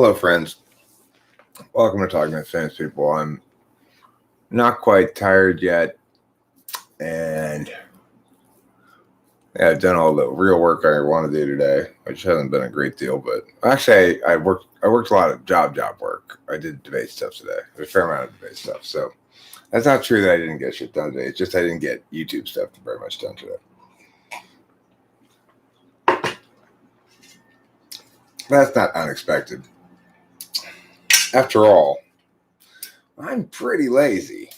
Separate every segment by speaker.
Speaker 1: Hello, friends. Welcome to Talking to Famous People. I'm not quite tired yet, and I've done all the real work I want to do today, which hasn't been a great deal. But actually, I worked a lot of job work. I did debate stuff today, a fair amount of debate stuff. So that's not true that I didn't get shit done today. It's just I didn't get YouTube stuff very much done today. That's not unexpected. After all, I'm pretty lazy.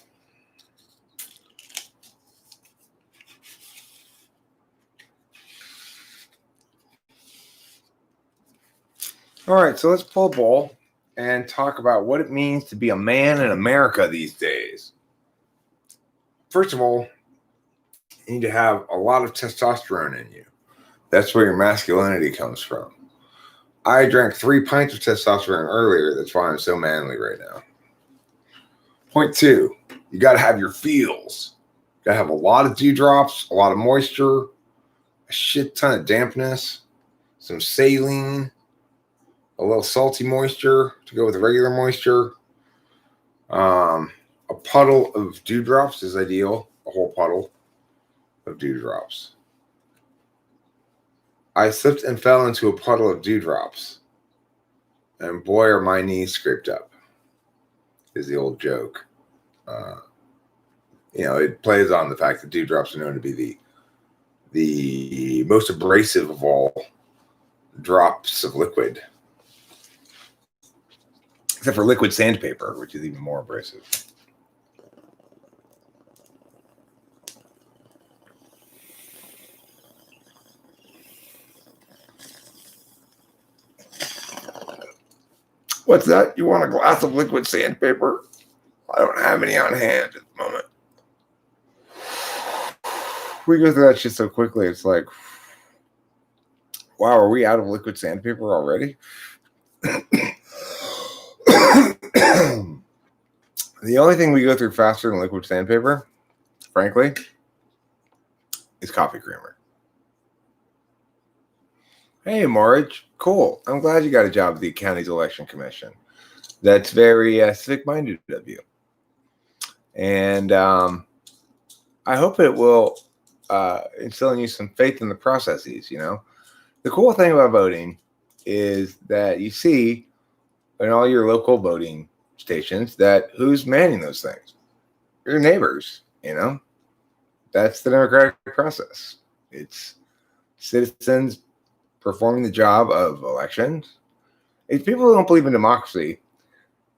Speaker 1: All right, so let's pull a bowl and talk about what it means to be a man in America these days. First of all, you need to have a lot of testosterone in you. That's where your masculinity comes from. I drank 3 pints of testosterone earlier. That's why I'm so manly right now. Point 2, you got to have your feels. You got to have a lot of dewdrops, a lot of moisture, a shit ton of dampness, some saline, a little salty moisture to go with the regular moisture. A puddle of dewdrops is ideal. A whole puddle of dewdrops. I slipped and fell into a puddle of dewdrops, and boy, are my knees scraped up, is the old joke. It plays on the fact that dewdrops are known to be the most abrasive of all drops of liquid. Except for liquid sandpaper, which is even more abrasive. What's that? You want a glass of liquid sandpaper? I don't have any on hand at the moment. We go through that shit so quickly. It's like, wow, are we out of liquid sandpaper already? The only thing we go through faster than liquid sandpaper, frankly, is coffee creamer. Hey, Marge. Cool. I'm glad you got a job at the county's election commission. That's very civic-minded of you. And I hope it will instill in you some faith in the processes, you know. The cool thing about voting is that you see in all your local voting stations that who's manning those things. Your neighbors, you know. That's the democratic process. It's citizens performing the job of elections. If people don't believe in democracy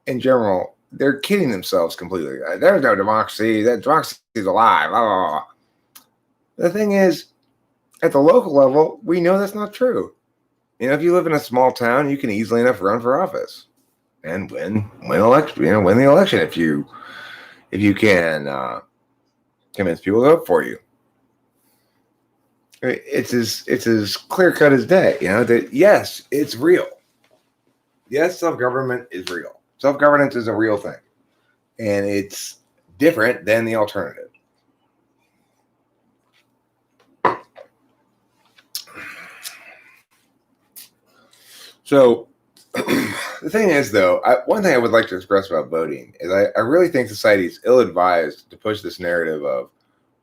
Speaker 1: in general, they're kidding themselves completely. There's no democracy. That democracy is a lie. Blah, blah, blah. The thing is, at the local level, we know that's not true. You know, if you live in a small town, you can easily enough run for office and win the election if you can convince people to vote for you. It's as clear cut as day, you know, that yes, it's real. Yes, self-government is real. Self-governance is a real thing. And it's different than the alternative. So the thing is, though, one thing I would like to express about voting is I really think society is ill-advised to push this narrative of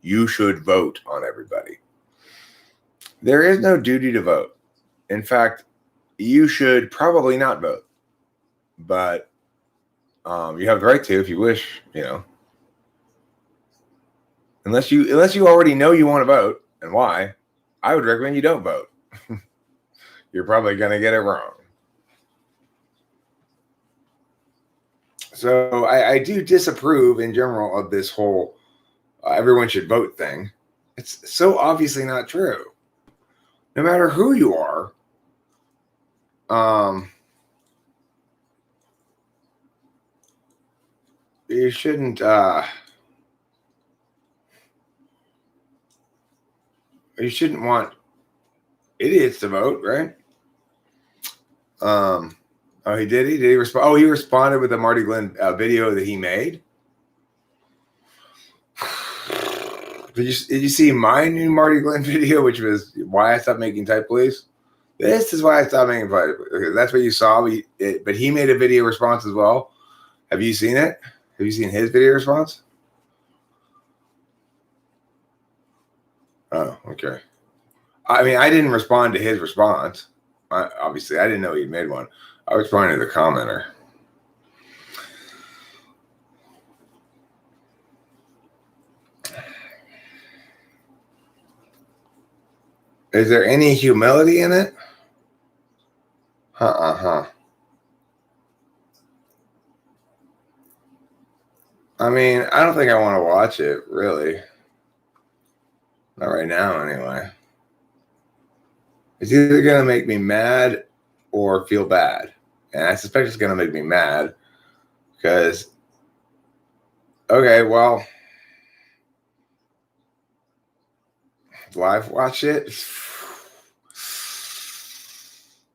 Speaker 1: you should vote on everybody. There is no duty to vote. In fact, you should probably not vote. But you have the right to if you wish, you know. Unless you already know you want to vote and why, I would recommend you don't vote. You're probably going to get it wrong. So I do disapprove in general of this whole everyone should vote thing. It's so obviously not true. No matter who you are, you shouldn't want idiots to vote, right? Oh, he did. Did he respond? Oh, he responded with the Marty Glenn video that he made. Did you see my new Marty Glenn video, which was why I stopped making type, please? This is why I stopped making fun. That's what you saw. But he made a video response as well. Have you seen it? Have you seen his video response? Oh, okay. I mean, I didn't respond to his response. Obviously, I didn't know he'd made one. I responded to the commenter. Is there any humility in it? I mean, I don't think I want to watch it, really. Not right now, anyway. It's either going to make me mad or feel bad. And I suspect it's going to make me mad because, okay, well, live watch it.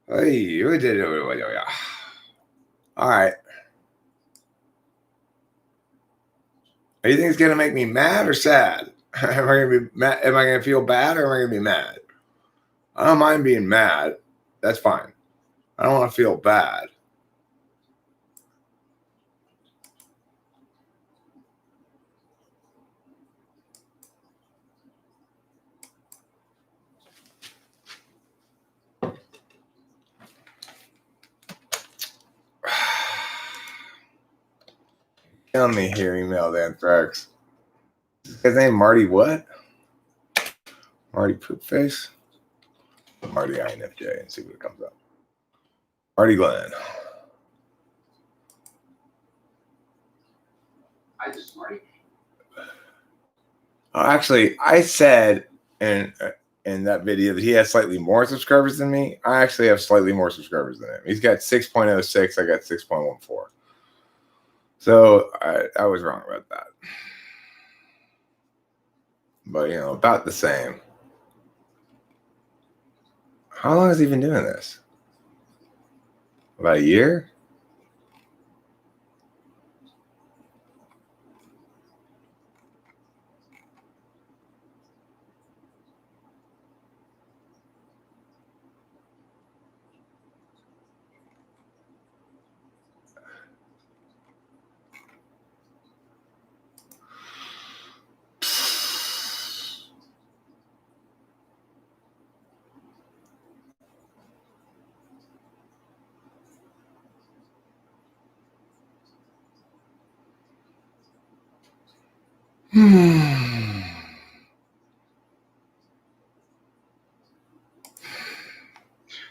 Speaker 1: Hey, you did it. All right. Do you think it's going to make me mad or sad? Am I going to be mad? Am I going to feel bad or am I going to be mad? I don't mind being mad. That's fine. I don't want to feel bad. Tell me here, email the Anthrax. His name Marty what? Marty Poopface? Marty INFJ and see what comes up. Marty Glenn.
Speaker 2: Hi, this is Marty.
Speaker 1: Actually, I said in that video that he has slightly more subscribers than me. I actually have slightly more subscribers than him. He's got 6.06. I got 6.14. So I was wrong about that. But, you know, about the same. How long has he been doing this? About a year?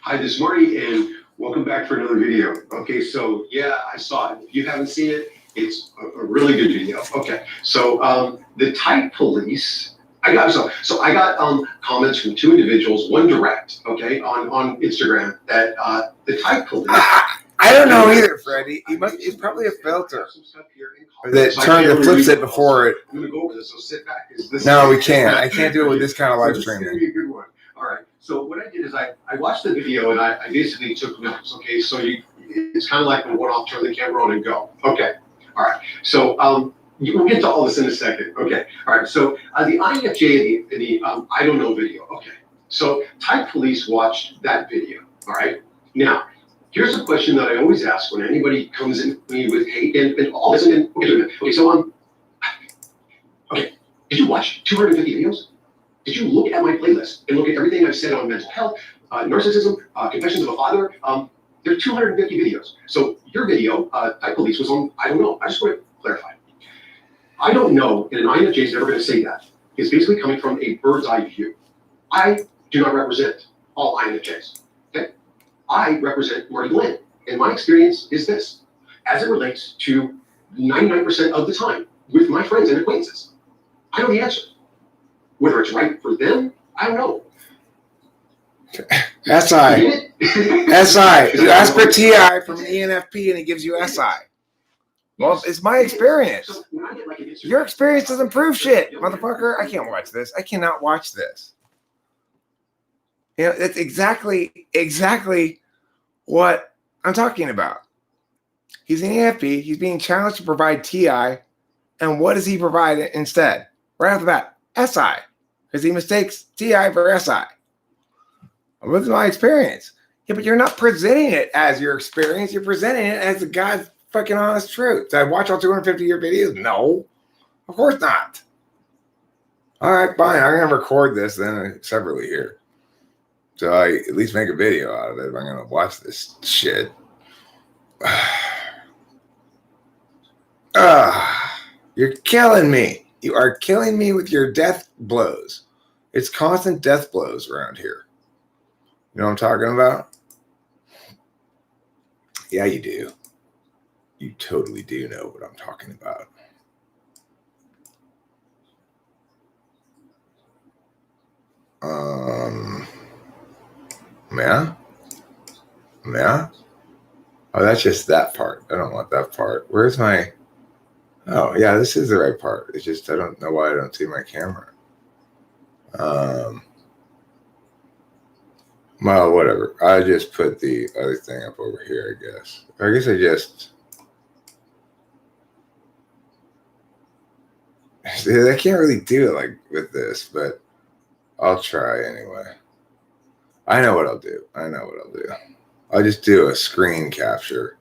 Speaker 2: Hi, this is Marty, and welcome back for another video. Okay, so yeah, I saw it. If you haven't seen it, it's a really good video. Okay, so the type police. I got comments from two individuals, one direct, okay, on Instagram that the type police.
Speaker 1: I don't know either, Freddie. It's probably a filter that flips it before it.
Speaker 2: I'm gonna go over this, so sit back.
Speaker 1: No, we can't. I can't do it with this kind of live streaming.
Speaker 2: This is gonna be a good one. All right. So what I did is I watched the video and I basically took notes. Okay. So it's kind of like a one-off, turn the camera on and go. Okay. All right. So we'll get to all this in a second. Okay. All right. So the INFJ and the I don't know video. Okay. So Type Police watched that video. All right. Now, here's a question that I always ask when anybody comes in me with hate and all this. And okay. So okay. Did you watch 250 videos? Did you look at my playlist and look at everything I've said on mental health, narcissism, confessions of a father? There are 250 videos. So your video, Type Police, was on, I don't know. I just want to clarify. I don't know, and an INFJ is never going to say that. It's basically coming from a bird's eye view. I do not represent all INFJs. Okay? I represent Marty Glenn. And my experience is this, as it relates to 99% of the time with my friends and acquaintances. I know the answer. Whether it's right for them, I don't know.
Speaker 1: SI. SI. You ask for TI from an ENFP and he gives you SI. Well, it's my experience. Your experience doesn't prove shit, motherfucker. I can't watch this. I cannot watch this. You know, that's exactly what I'm talking about. He's an ENFP. He's being challenged to provide TI. And what does he provide instead? Right off the bat, SI. Because he mistakes TI for SI. What's my experience? Yeah, but you're not presenting it as your experience. You're presenting it as the God's fucking honest truth. Did I watch all 250 of your videos? No, of course not. All right, fine. I'm gonna record this then separately here, so I at least make a video out of it. If I'm gonna watch this shit. You're killing me. You are killing me with your death blows. It's constant death blows around here. You know what I'm talking about? Yeah, you do. You totally do know what I'm talking about. Yeah? Yeah? Oh, that's just that part. I don't want that part. Where's my... Oh, yeah, this is the right part. It's just I don't know why I don't see my camera. Well, whatever. I just put the other thing up over here, I guess. I guess I just... I can't really do it like with this, but I'll try anyway. I know what I'll do. I'll just do a screen capture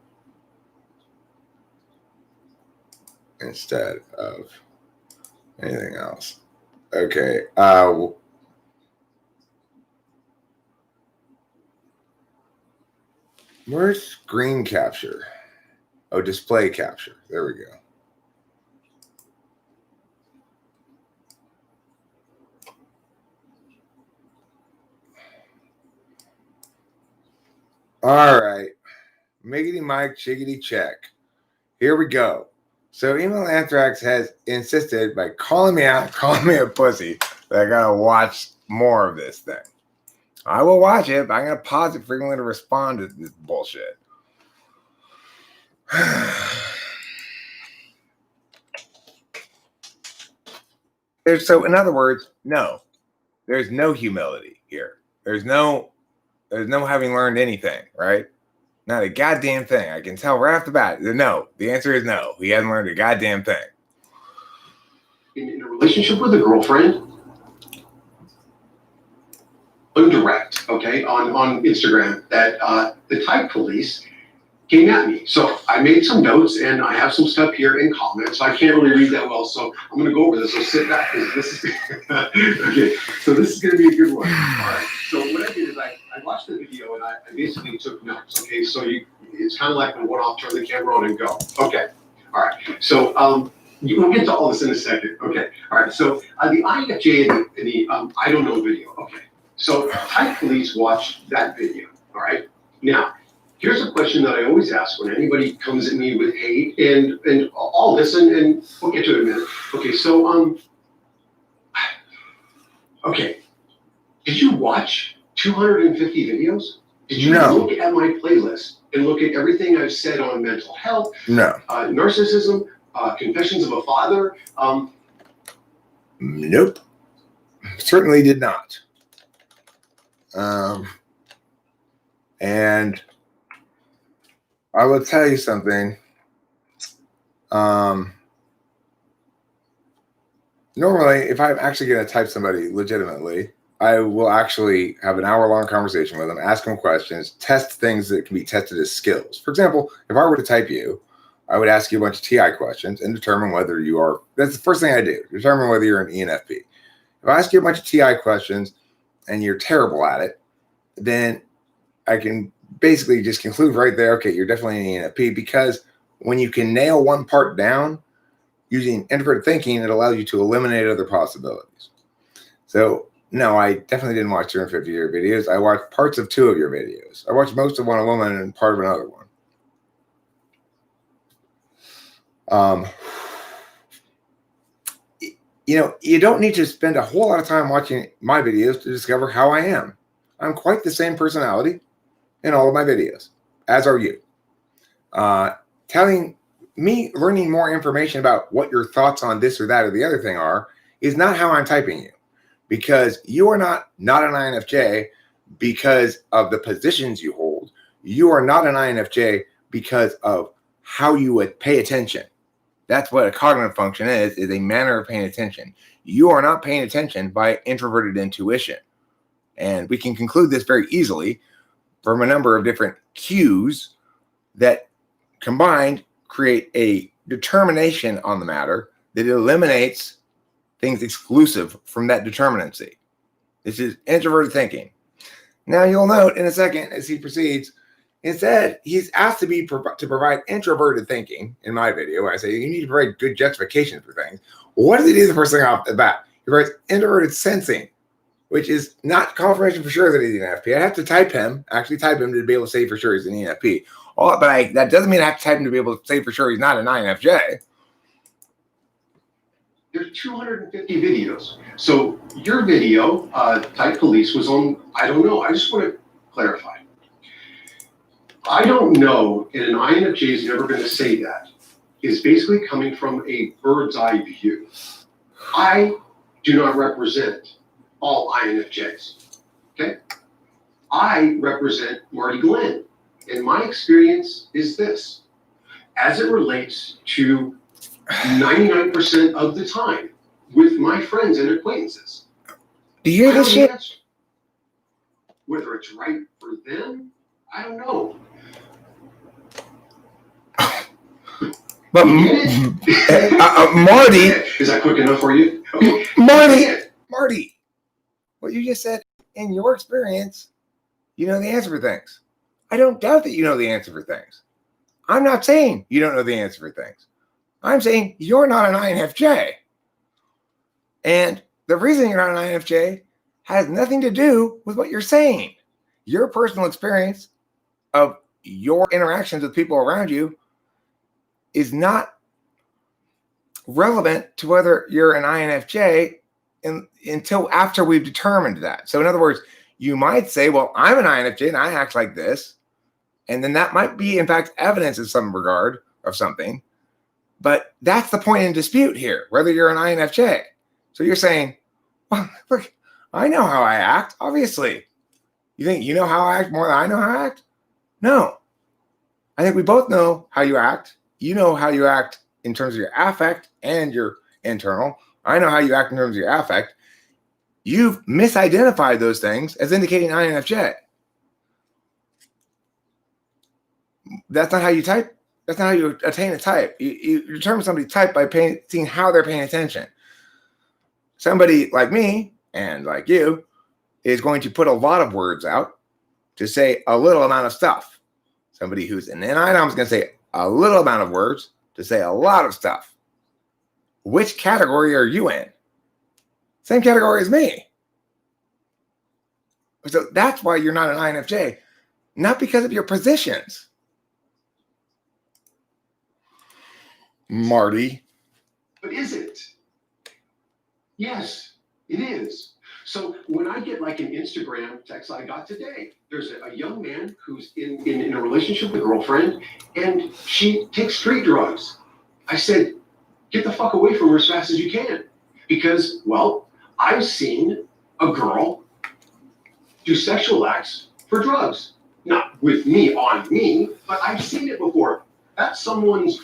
Speaker 1: instead of anything else. Okay. Where's screen capture? Oh, display capture. There we go. All right. Miggity Mike, chiggity check. Here we go. So Email Anthrax has insisted by calling me out, calling me a pussy, that I gotta watch more of this thing. I will watch it, but I'm gonna pause it frequently to respond to this bullshit. So in other words, no. There's no humility here. There's no having learned anything, right? Not a goddamn thing. I can tell right off the bat. No. The answer is no. He hasn't learned a goddamn thing.
Speaker 2: In a relationship with a girlfriend, indirect, okay, on Instagram, that the type police came at me. So I made some notes and I have some stuff here in comments. I can't really read that well, so I'm going to go over this. So sit back because this is okay. So this is going to be a good one. All right. So what I did is I watched the video and I basically took notes. Okay. So it's kind of like the one-off, turn the camera on and go. Okay. All right. So we'll get to all this in a second. Okay. All right. So the IFJ and the I don't know video. Okay. So type police watched that video. All right. Now, here's a question that I always ask when anybody comes at me with hate, and I'll listen, and we'll get to it in a minute. Okay, so okay, did you watch 250 videos? Did you look at my playlist and look at everything I've said on mental health?
Speaker 1: No.
Speaker 2: Narcissism, confessions of a father.
Speaker 1: Nope. Certainly did not. And I will tell you something. Normally, if I'm actually going to type somebody legitimately, I will actually have an hour-long conversation with them, ask them questions, test things that can be tested as skills. For example, if I were to type you, I would ask you a bunch of TI questions and determine whether you are, that's the first thing I do, determine whether you're an ENFP. If I ask you a bunch of TI questions and you're terrible at it, then I can basically just conclude right there, okay, you're definitely an ENFP, because when you can nail one part down using introverted thinking, it allows you to eliminate other possibilities. So no, I definitely didn't watch 250 of your videos. I watched parts of 2 of your videos. I watched most of one of them and part of another one. You don't need to spend a whole lot of time watching my videos to discover how I am. I'm quite the same personality in all of my videos, as are you. Telling me, learning more information about what your thoughts on this or that or the other thing are, is not how I'm typing you. Because you are not an INFJ because of the positions you hold. You are not an INFJ because of how you would pay attention. That's what a cognitive function is a manner of paying attention. You are not paying attention by introverted intuition. And we can conclude this very easily from a number of different cues that combined create a determination on the matter that eliminates things exclusive from that determinancy. This is introverted thinking. Now you'll note in a second as he proceeds, instead he's asked to provide introverted thinking. In my video, I say you need to provide good justification for things. What does he do the first thing off the bat? He writes introverted sensing, which is not confirmation for sure that he's an ENFP. I have to type him to be able to say for sure he's an ENFP. That doesn't mean I have to type him to be able to say for sure he's not an INFJ.
Speaker 2: There's 250 videos. So your video, Type Police, was on, I don't know. I just want to clarify. I don't know, and an INFJ is never going to say that, is basically coming from a bird's eye view. I do not represent all INFJs, okay? I represent Marty Glenn, and my experience is this. As it relates to 99% of the time with my friends and acquaintances.
Speaker 1: Do you hear this shit?
Speaker 2: Whether it's right for them, I don't know.
Speaker 1: But Marty,
Speaker 2: is that quick enough for you? Okay.
Speaker 1: Marty, what you just said, in your experience, you know the answer for things. I don't doubt that you know the answer for things. I'm not saying you don't know the answer for things. I'm saying you're not an INFJ. And the reason you're not an INFJ has nothing to do with what you're saying. Your personal experience of your interactions with people around you is not relevant to whether you're an INFJ until after we've determined that. So in other words, you might say, well, I'm an INFJ and I act like this. And then that might be, in fact, evidence in some regard of something. But that's the point in dispute here, whether you're an INFJ. So you're saying, well, look, I know how I act, obviously. You think you know how I act more than I know how I act? No. I think we both know how you act. You know how you act in terms of your affect and your internal. I know how you act in terms of your affect. You've misidentified those things as indicating INFJ. That's not how you type. That's not how you attain a type. You determine somebody's type by seeing how they're paying attention. Somebody like me and like you is going to put a lot of words out to say a little amount of stuff. Somebody who's an NI is going to say a little amount of words to say a lot of stuff. Which category are you in? Same category as me. So that's why you're not an INFJ, not because of your positions. Marty.
Speaker 2: But is it? Yes, it is. So when I get like an Instagram text I got today, there's a young man who's in a relationship with a girlfriend, and she takes street drugs. I said, get the fuck away from her as fast as you can. Because, well, I've seen a girl do sexual acts for drugs. Not with me, on me, but I've seen it before. That's someone's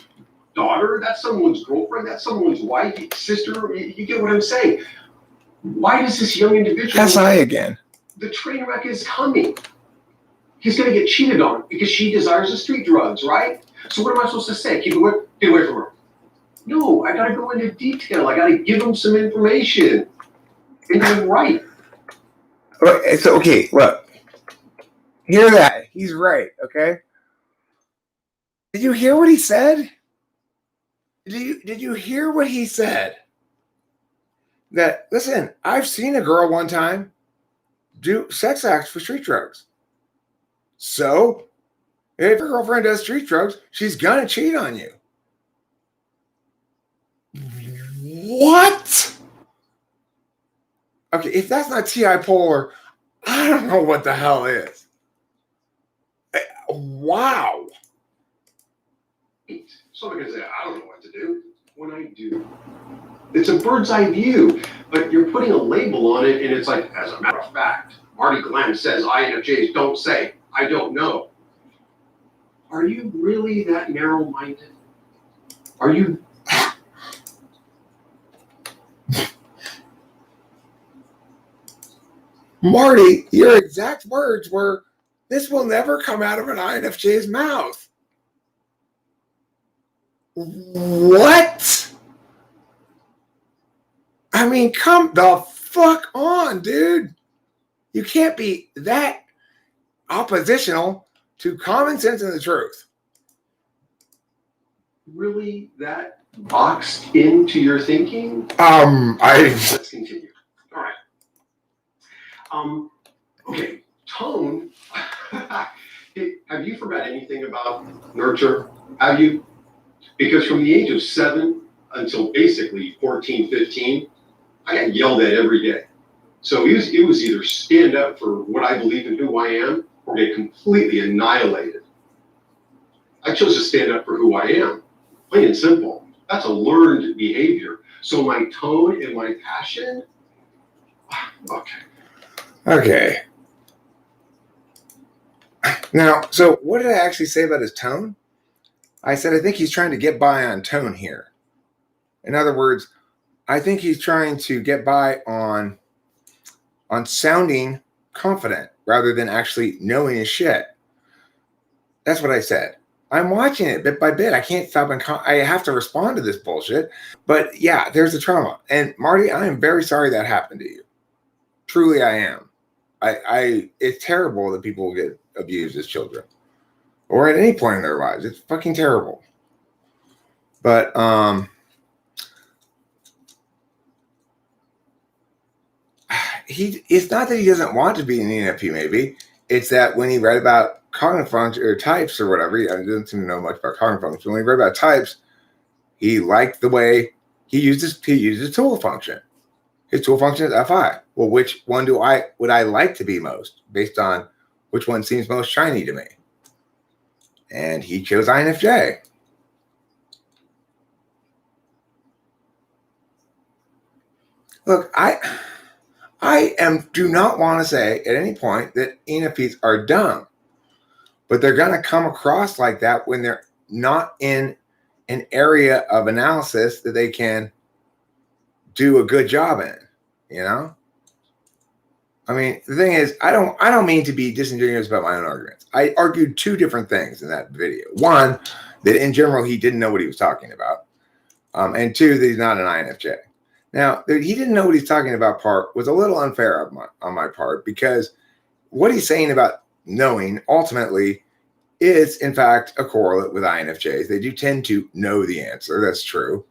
Speaker 2: daughter, that's someone's girlfriend, that's someone's wife, sister, you get what I'm saying. Why does this young individual...
Speaker 1: That's I again.
Speaker 2: The train wreck is coming. He's going to get cheated on because she desires the street drugs, right? So what am I supposed to say? Get away from her. No, I got to go into detail. I got to give him some information. And I'm right.
Speaker 1: So, okay, look. Hear that. He's right, okay? Did you hear what he said? Did you hear what he said? That, listen, I've seen a girl one time do sex acts for street drugs. So, if your girlfriend does street drugs, she's gonna cheat on you. What? Okay, if that's not TI polar, I don't know what the hell is. Wow.
Speaker 2: So I'm gonna say, I don't know what to do when I do. It's a bird's eye view, but you're putting a label on it, and it's like, as a matter of fact, Marty Glenn says INFJs don't say, I don't know. Are you really that narrow-minded? Are you?
Speaker 1: Marty, your exact words were, "This will never come out of an INFJ's mouth." What? I mean, come the fuck on, dude. You can't be that oppositional to common sense and the truth.
Speaker 2: Really that boxed into your thinking?
Speaker 1: Let's
Speaker 2: continue. All right. Okay, tone. Have you forgot anything about nurture? Have you? Because from the age of 7 until basically 14, 15, I got yelled at every day. So it was either stand up for what I believe in who I am or get completely annihilated. I chose to stand up for who I am. Plain and simple. That's a learned behavior. So my tone and my passion,
Speaker 1: Okay. Now, so what did I actually say about his tone? I said, I think he's trying to get by on tone here. In other words, I think he's trying to get by on sounding confident rather than actually knowing his shit. That's what I said. I'm watching it bit by bit. I can't stop and I have to respond to this bullshit. But yeah, there's the trauma. And Marty, I am very sorry that happened to you. Truly, I am. It's terrible that people get abused as children or at any point in their lives. It's fucking terrible. But it's not that he doesn't want to be an ENFP, maybe. It's that when he read about cognitive function or types or whatever, he doesn't seem to know much about cognitive function. When he read about types, he liked the way he used his tool function. His tool function is FI. Well, which one would I like to be most based on which one seems most shiny to me? And he chose INFJ. Look, I do not want to say at any point that ENFPs are dumb, but they're going to come across like that when they're not in an area of analysis that they can do a good job in, you know? I mean, the thing is, I don't mean to be disingenuous about my own arguments. I argued two different things in that video. One, that in general, he didn't know what he was talking about. And two, that he's not an INFJ. Now, that he didn't know what he's talking about part was a little unfair on my part, because what he's saying about knowing ultimately is, in fact, a correlate with INFJs. They do tend to know the answer. That's true.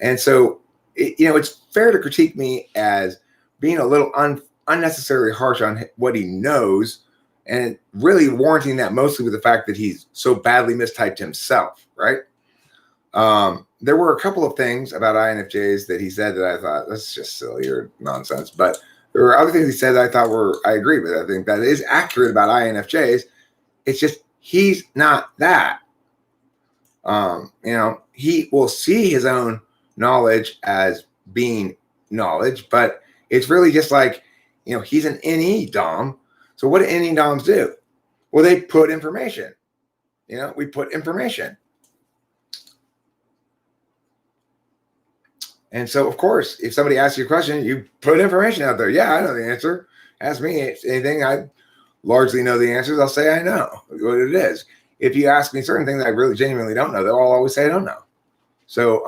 Speaker 1: And so, it's fair to critique me as being a little unnecessarily harsh on what he knows, and really warranting that mostly with the fact that he's so badly mistyped himself, right? There were a couple of things about INFJs that he said that I thought, that's just silly or nonsense. But there were other things he said that I thought I agree with. I think that is accurate about INFJs. It's just, he's not that. He will see his own knowledge as being knowledge, but it's really just like, he's an NE Dom. So what do NE Doms do? Well, they put information. We put information. And so, of course, if somebody asks you a question, you put information out there. Yeah, I know the answer. Ask me anything I largely know the answers. I'll say I know what it is. If you ask me certain things I really genuinely don't know, they'll always say I don't know. So,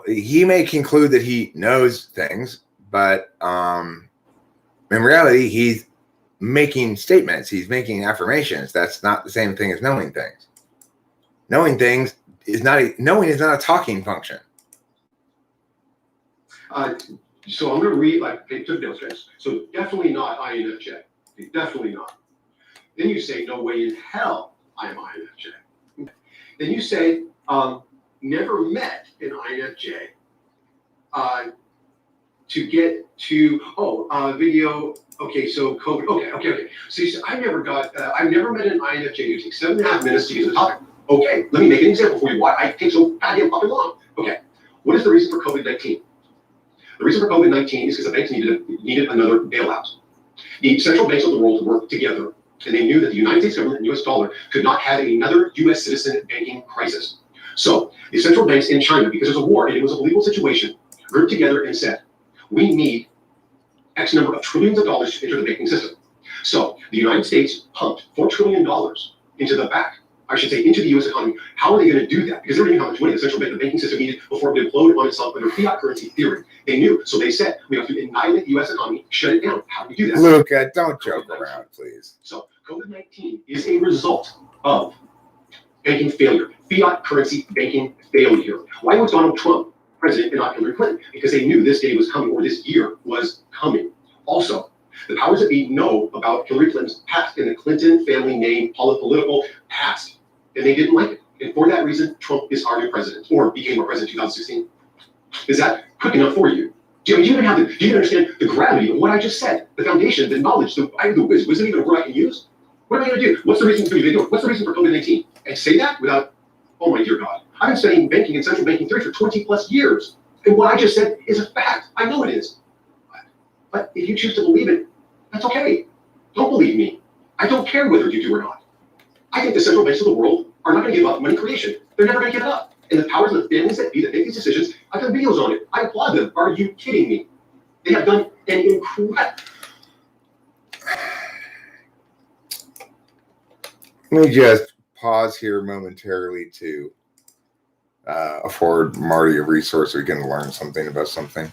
Speaker 1: he may conclude that he knows things, but in reality, he's making statements. He's making affirmations. That's not the same thing as knowing things. Knowing things is not a talking function.
Speaker 2: So I'm going to read, take took notes, guys. So definitely not INFJ. Definitely not. Then you say, no way in hell I am INFJ. Then you say, never met an INFJ to get to, video. Okay, so COVID. Okay. So you said, I've never met an INFJ who takes 7.5 minutes to use a topic. Okay, let me make an example for you why I take so goddamn fucking long. Okay, what is the reason for COVID-19? The reason for COVID-19 is because the banks needed another bailout. The central banks of the world worked together, and they knew that the United States government and U.S. dollar could not have another U.S. citizen banking crisis. So the central banks in China, because there's a war and it was a legal situation, grouped together and said, we need X number of trillions of dollars to enter the banking system. So the United States pumped $4 trillion into into the U.S. economy. How are they going to do that? Because they already knew how much money the central bank, the banking system needed before it would implode on itself under fiat currency theory. They knew. So they said, we have to annihilate the U.S. economy, shut it down. How do we do that?
Speaker 1: Luca, don't joke around, please.
Speaker 2: So COVID-19 is a result of banking failure, fiat currency banking failure. Why was Donald Trump president and not Hillary Clinton? Because they knew this day was coming, or this year was coming. Also, the powers that be know about Hillary Clinton's past and the Clinton family name political past, and they didn't like it. And for that reason, Trump is our new president, or became our president in 2016. Is that quick enough for you? Do you even understand the gravity of what I just said? The foundation, the knowledge, the wisdom, even a word I can use? What am I going to do? What's the reason What's the reason for COVID-19? And say that without, oh my dear God. I've been studying banking and central banking theory for 20 plus years. And what I just said is a fact. I know it is. But if you choose to believe it, that's okay. Don't believe me. I don't care whether you do or not. I think the central banks of the world are not going to give up money creation. They're never going to give it up. And the powers of the families that make these decisions, I've done videos on it. I applaud them. Are you kidding me? They have done an incredible.
Speaker 1: Let me just pause here momentarily to afford Marty a resource so he can learn something about something.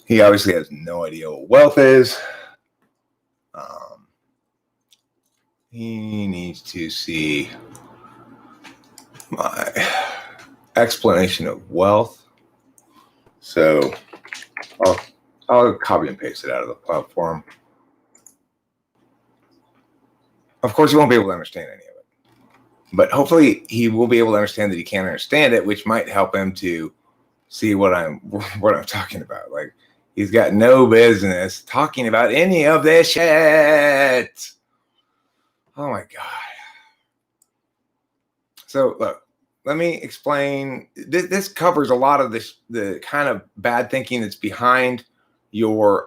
Speaker 1: He obviously has no idea what wealth is. He needs to see my explanation of wealth. So I'll copy and paste it out of the platform. Of course, he won't be able to understand any of it. But hopefully he will be able to understand that he can't understand it, which might help him to see what I'm talking about. Like, he's got no business talking about any of this shit. Oh my God. So look, let me explain. This covers a lot of the kind of bad thinking that's behind your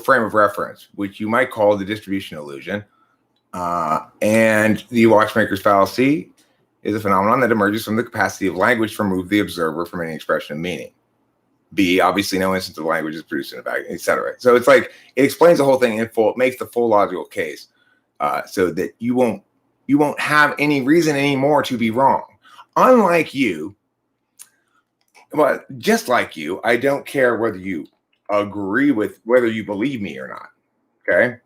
Speaker 1: frame of reference, which you might call the distribution illusion. And the watchmaker's fallacy is a phenomenon that emerges from the capacity of language to remove the observer from any expression of meaning. B, obviously no instance of language is produced in a vacuum, etc. So it's like, it explains the whole thing in full. It makes the full logical case, so that you won't have any reason anymore to be wrong. Unlike you, well, just like you, I don't care whether you agree with whether you believe me or not. Okay.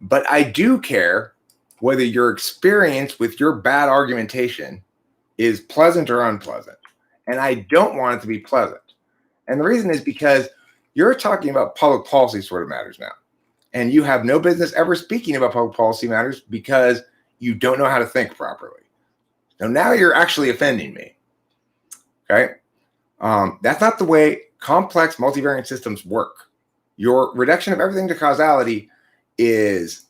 Speaker 1: But I do care whether your experience with your bad argumentation is pleasant or unpleasant. And I don't want it to be pleasant. And the reason is because you're talking about public policy sort of matters now. And you have no business ever speaking about public policy matters because you don't know how to think properly. So now you're actually offending me. Okay. That's not the way complex multivariate systems work. Your reduction of everything to causality is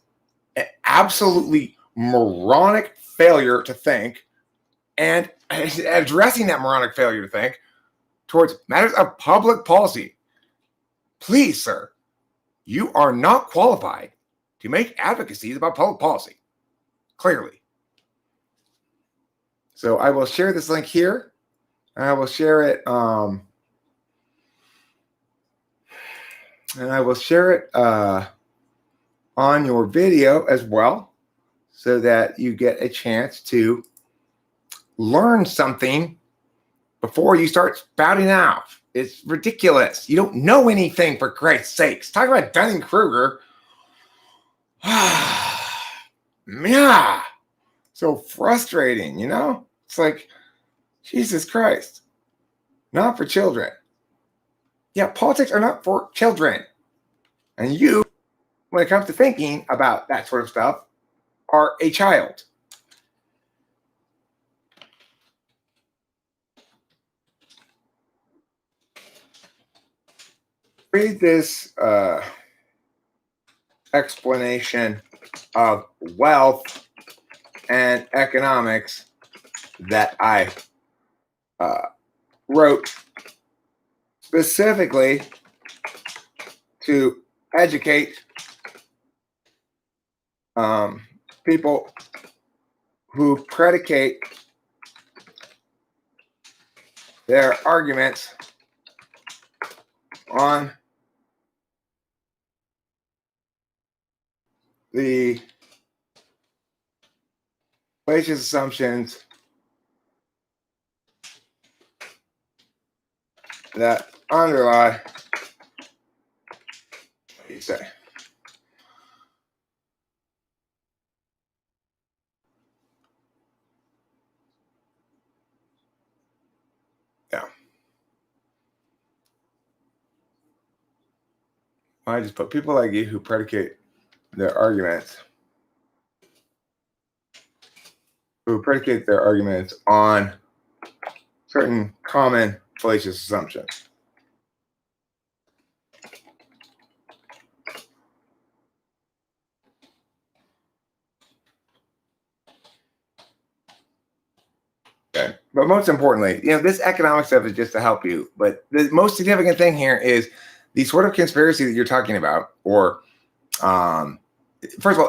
Speaker 1: an absolutely moronic failure to think, and addressing that moronic failure to think towards matters of public policy. Please, sir, you are not qualified to make advocacies about public policy, clearly. So I will share this link here. I will share it, and I will share it on your video as well, so that you get a chance to learn something before you start spouting out. It's ridiculous. You don't know anything, for Christ's sakes. Talk about Dunning-Kruger. Yeah. So frustrating, you know? It's like, Jesus Christ. Not for children. Yeah, politics are not for children. And you, when it comes to thinking about that sort of stuff, are a child. Read this explanation of wealth and economics that I wrote specifically to educate people who predicate their arguments on the fallacious assumptions that underlie, what do you say? Yeah. I just put people like you who predicate their arguments on certain common fallacious assumptions. Okay. But most importantly, this economic stuff is just to help you. But the most significant thing here is the sort of conspiracy that you're talking about, or first of all,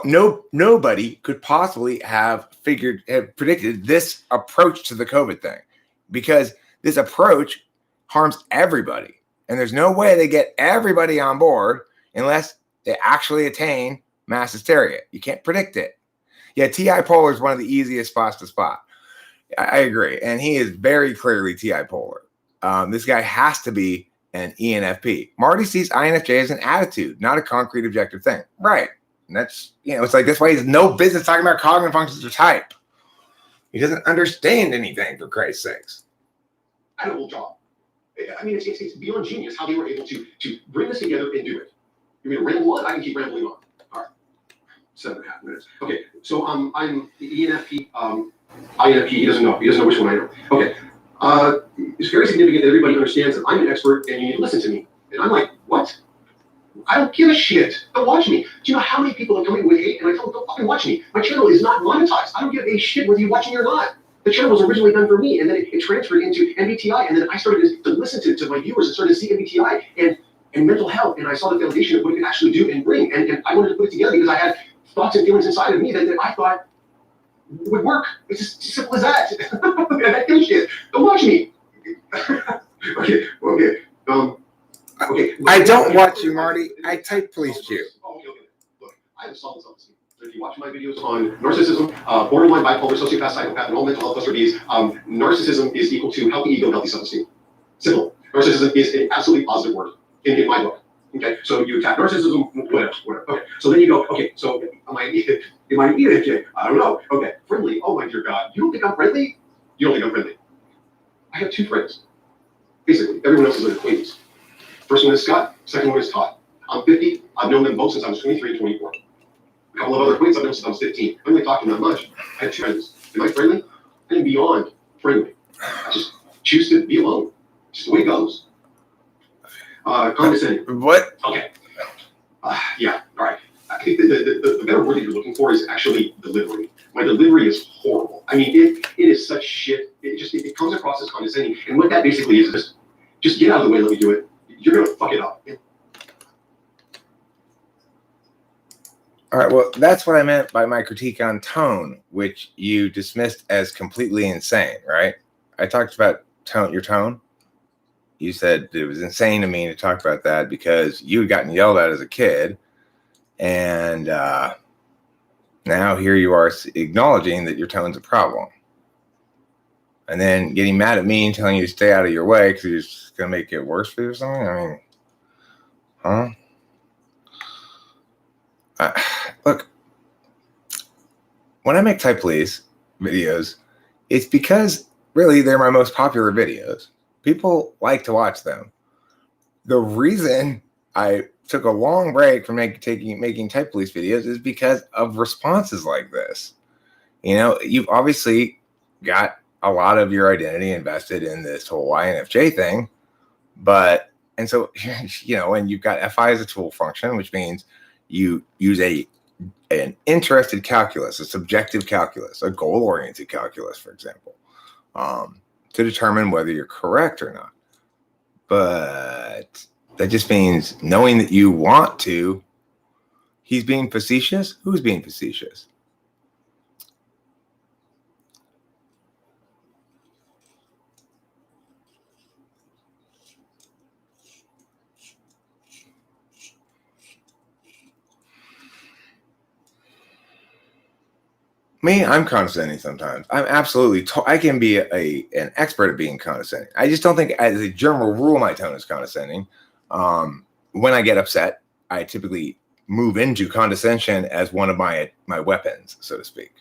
Speaker 1: nobody could possibly have predicted this approach to the COVID thing, because this approach harms everybody. And there's no way they get everybody on board unless they actually attain mass hysteria. You can't predict it. Yeah, T.I. Polar is one of the easiest spots to spot. I agree. And he is very clearly T.I. Polar. This guy has to be an ENFP. Marty sees INFJ as an attitude, not a concrete objective thing. Right. And that's, it's like, that's why he has no business talking about cognitive functions or type. He doesn't understand anything, for Christ's sakes.
Speaker 2: Incredible job. I mean, it's beyond genius how they were able to bring this together and do it. You mean to ramble on? I can keep rambling on. All right. 7.5 minutes. Okay. So I'm the ENFP. INFP, he doesn't know which one I am. Okay. It's very significant that everybody understands that I'm an expert and you need to listen to me. And I'm like, what? I don't give a shit. Don't watch me. Do you know how many people are coming with hate? And I tell them, don't fucking watch me. My channel is not monetized. I don't give a shit whether you watch me or not. The channel was originally done for me, and then it transferred into MBTI, and then I started to listen to my viewers and started to see MBTI and mental health, and I saw the foundation of what it could actually do and bring, and I wanted to put it together because I had thoughts and feelings inside of me that I thought would work. It's just as simple as that. I give a shit. Don't watch me. Okay.
Speaker 1: I don't watch you, Marty. I type policed you.
Speaker 2: Okay. Look, I have a solid self-esteem. So if you watch my videos on narcissism, borderline bipolar, sociopath, psychopath, and all mental health cluster Bs, narcissism is equal to healthy ego, healthy self-esteem. Simple. Narcissism is an absolutely positive word in my book. Okay, so you attack narcissism, whatever. Okay, so then you go, okay, so am I ENFJ? I don't know. Okay, friendly. Oh my dear God, you don't think I'm friendly? You don't think I'm friendly? I have 2 friends. Basically, everyone else is an acquaintance. First one is Scott. Second one is Todd. I'm 50. I've known them both since I was 23 and 24. A couple of other acquaintances I've known since I was 15. I don't really talk to them that much. I have 2 friends. Am I friendly? I am beyond friendly. I just choose to be alone. Just the way it goes. Condescending.
Speaker 1: What?
Speaker 2: Okay. Yeah. All right. I think the better word that you're looking for is actually delivery. My delivery is horrible. I mean, it is such shit. It comes across as condescending. And what that basically is just get out of the way. Let me do it. You're gonna fuck it up.
Speaker 1: All right. Well, that's what I meant by my critique on tone, which you dismissed as completely insane. Right? I talked about your tone. You said it was insane to me to talk about that because you had gotten yelled at as a kid. And now here you are acknowledging that your tone's a problem. And then getting mad at me and telling you to stay out of your way because you're just going to make it worse for you or something? I mean, huh? Look, when I make Type Please videos, it's because really they're my most popular videos. People like to watch them. The reason I took a long break from making Type Police videos is because of responses like this. You've obviously got a lot of your identity invested in this whole INFJ thing, and so and you've got FI as a tool function, which means you use an interested calculus, a subjective calculus, a goal-oriented calculus, for example, to determine whether you're correct or not. But that just means knowing that you want to. He's being facetious? Who's being facetious? Me, I'm condescending sometimes. I'm absolutely. I can be an expert at being condescending. I just don't think, as a general rule, my tone is condescending. When I get upset, I typically move into condescension as one of my weapons, so to speak.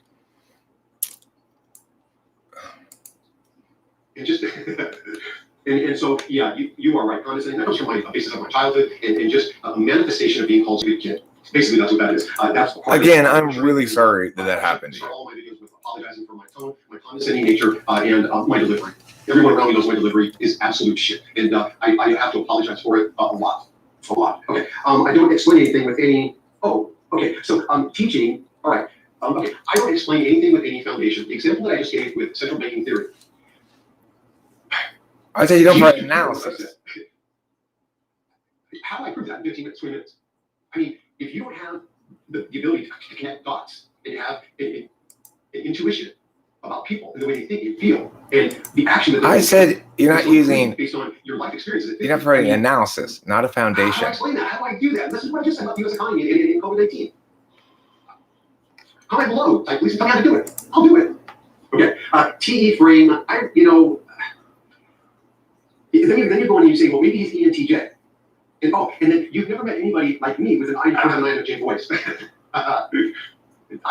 Speaker 2: And just and so yeah, you are right. Condescending, that comes from a basis of my childhood and just a manifestation of being called a kid. Basically, that's what that is. That's
Speaker 1: again, I'm really sorry that happened to you.
Speaker 2: All my videos with apologizing for my tone, my condescending nature, and my delivery. Everyone around me knows my delivery is absolute shit, and I have to apologize for it a lot. Okay. I don't explain anything with any. Oh, okay. So teaching. All right. Okay. I don't explain anything with any foundation. The example that I just gave with central banking theory.
Speaker 1: I say you don't provide analysis.
Speaker 2: How do I prove that in 15 minutes, 20 minutes? I mean, if you don't have the ability to connect dots and have an intuition about people and the way they think and feel and the action that
Speaker 1: I said you're not using
Speaker 2: based on your life experiences.
Speaker 1: You're not providing analysis, not a foundation.
Speaker 2: How do I explain that? How do I do that? This is what I just said about the U.S. economy in COVID-19. Comment below. Like, please tell me how to do it. I'll do it. Okay. TE frame. Then you're going and you say, well, maybe he's ENTJ. And then you've never met anybody like me with I have an INFJ voice. I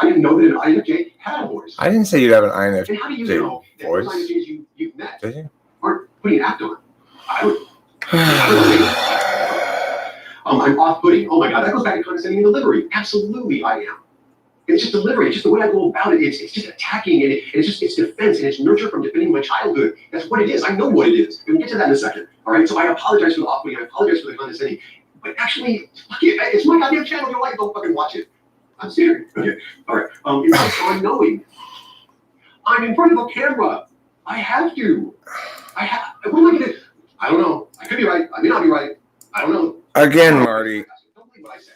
Speaker 2: didn't know that an INFJ had a voice.
Speaker 1: I didn't say you'd have an INFJ voice.
Speaker 2: And how do you know that those INFJs you've met aren't putting an act on? I'm off-putting. Oh my God, that goes back to condescending and delivery. Absolutely, I am. It's just delivery. It's just the way I go about it. It's just attacking, and it's defense, and it's nurture from defending my childhood. That's what it is. I know what it is. And we'll get to that in a second. All right. So I apologize for the off-putting. I apologize for the condescending. But actually, it's my goddamn channel. If you like it, don't fucking watch it. I'm serious. Okay. All right. It's just unknowing. I'm in front of a camera. I have to. What am I gonna? I don't know. I could be right. I may not be right. I don't know.
Speaker 1: Again, Marty.
Speaker 2: Don't believe what I said.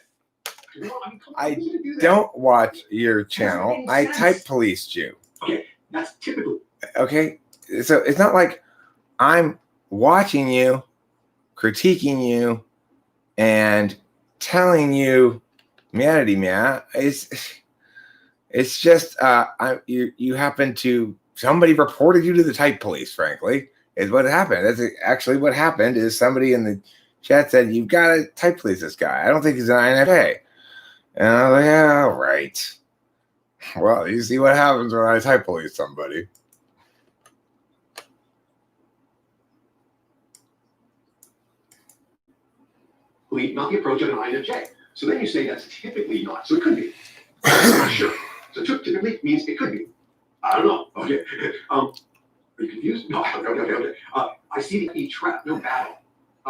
Speaker 1: I don't watch your channel. I type policed you.
Speaker 2: Okay, that's typical.
Speaker 1: Okay, so it's not like I'm watching you, critiquing you, and telling you, "Meowity meow." It's just you happen to somebody reported you to the type police. Frankly, is what happened. That's actually what happened. Is somebody in the chat said you've got to type police this guy. I don't think he's an INFA. And I'm like, yeah, right. Well, you see what happens when I type police somebody.
Speaker 2: Not the approach of an INFJ. So then you say that's typically not. So it could be. I'm not sure. So typically means it could be. I don't know. Okay. Are you confused? No. Okay. I see the trap. No battle.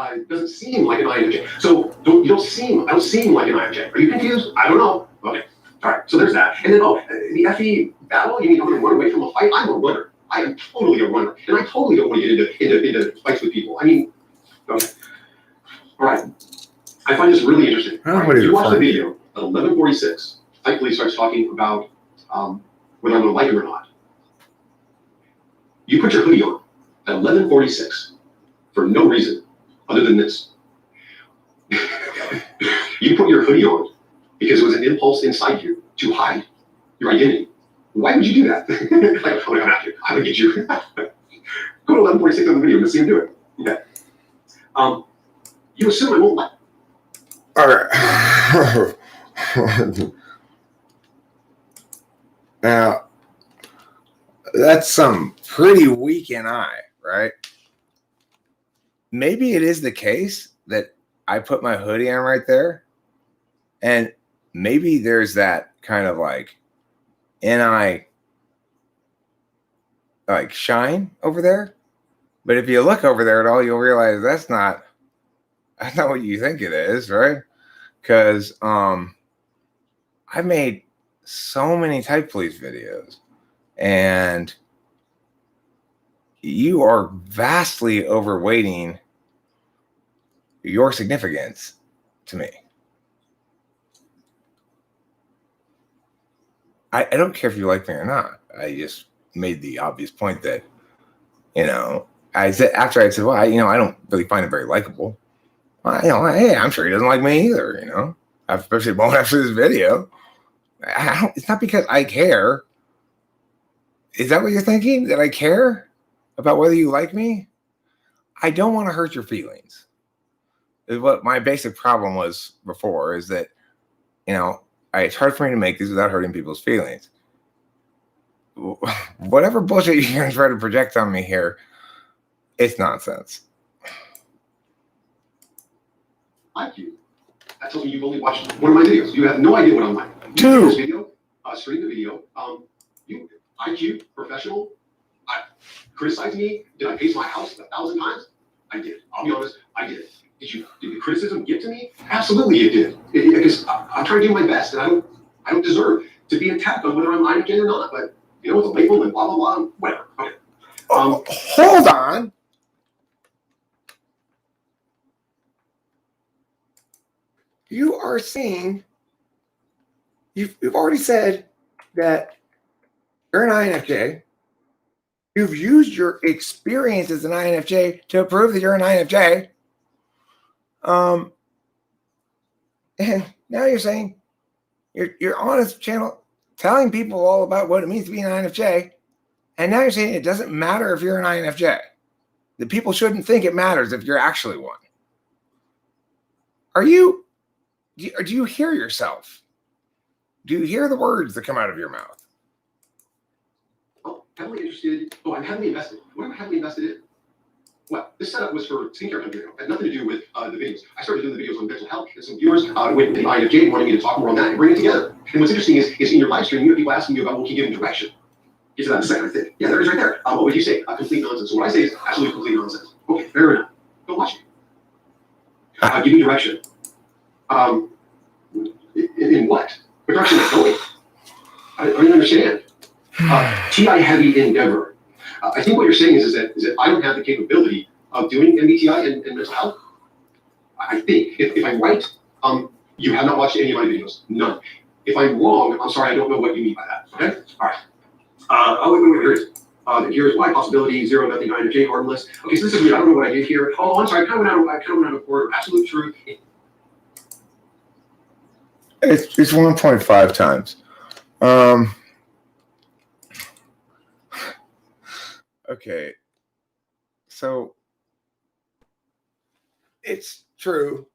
Speaker 2: It doesn't seem like an INFJ. So I don't seem like an INFJ. Are you confused? I don't know. Okay. All right. So there's that. And then, the FE battle, you mean I'm going to run away from a fight? I'm a runner. I am totally a runner. And I totally don't want to get into fights with people. I mean, okay. All right. I find this really interesting. Right. You watch the video at 11:46. Thankfully, starts talking about whether I'm going to like it or not. You put your hoodie on at 11:46 for no reason other than this. You put your hoodie on because it was an impulse inside you to hide your identity. Why would you do that? Like, I'm going to come after you. I'm going to get you. Go to 11:46 on the video and see him do it. Okay. You assume I won't let.
Speaker 1: All right. Now, that's some pretty weak in eye, right? Maybe it is the case that I put my hoodie on right there, and maybe there's that kind of like eye like shine over there. But if you look over there at all, you'll realize that's not what you think it is, right? Because I made so many type police videos, and you are vastly overweighting your significance to me. I don't care if you like me or not. I just made the obvious point that, I said after I said, well, I don't really find it very likable. Well, hey, I'm sure he doesn't like me either, especially after this video. It's not because I care. Is that what you're thinking? That I care about whether you like me? I don't want to hurt your feelings. What my basic problem was before is that, it's hard for me to make these without hurting people's feelings. Whatever bullshit you're going to try to project on me here, it's nonsense.
Speaker 2: Like you. That tells me you've only watched one of my videos. You have no idea what I'm like. You
Speaker 1: Two.
Speaker 2: This video, stream the video. You IQ, professional. Criticize me. Did I pace my house 1,000 times? I did. I'll be honest, I did. Did the criticism get to me? Absolutely, it did. Because I'm trying to do my best, and I don't deserve to be attacked on whether I'm INFJ or not. But with a label and blah blah blah, whatever. Okay.
Speaker 1: Hold on. You are saying you've already said that you're an INFJ. You've used your experience as an INFJ to prove that you're an INFJ. And now you're saying you're on this channel telling people all about what it means to be an INFJ. And now you're saying it doesn't matter if you're an INFJ. That people shouldn't think it matters if you're actually one. Do you hear yourself? Do you hear the words that come out of your mouth?
Speaker 2: Oh, heavily interested. Oh, I'm heavily invested. What am I heavily invested in? Well, this setup was for skincare company. It had nothing to do with the videos. I started doing the videos on mental health, and some viewers went to the INFJ wanting me to talk more on that and bring it together. And what's interesting is in your live stream, you have people asking you about, well, can you give them direction? Get to that in a second, I think. Yeah, there it is right there. What would you say? Complete nonsense. So what I say is absolutely complete nonsense. Okay, fair enough. Go watch it. Give me direction. In what? What direction is it going? I don't understand. TI heavy endeavor. I think what you're saying is that I don't have the capability of doing MBTI and mental health. I think if I'm right, you have not watched any of my videos. None. If I'm wrong, I'm sorry, I don't know what you mean by that. Okay? All right. Wait, here it is. Here's why possibility, 0, nothing, INFJ, harmless. Okay, so this is weird. I don't know what I did here. Oh, I'm sorry. I kind of went out of order. Absolute truth.
Speaker 1: It's 1.5 times. Okay. So it's true.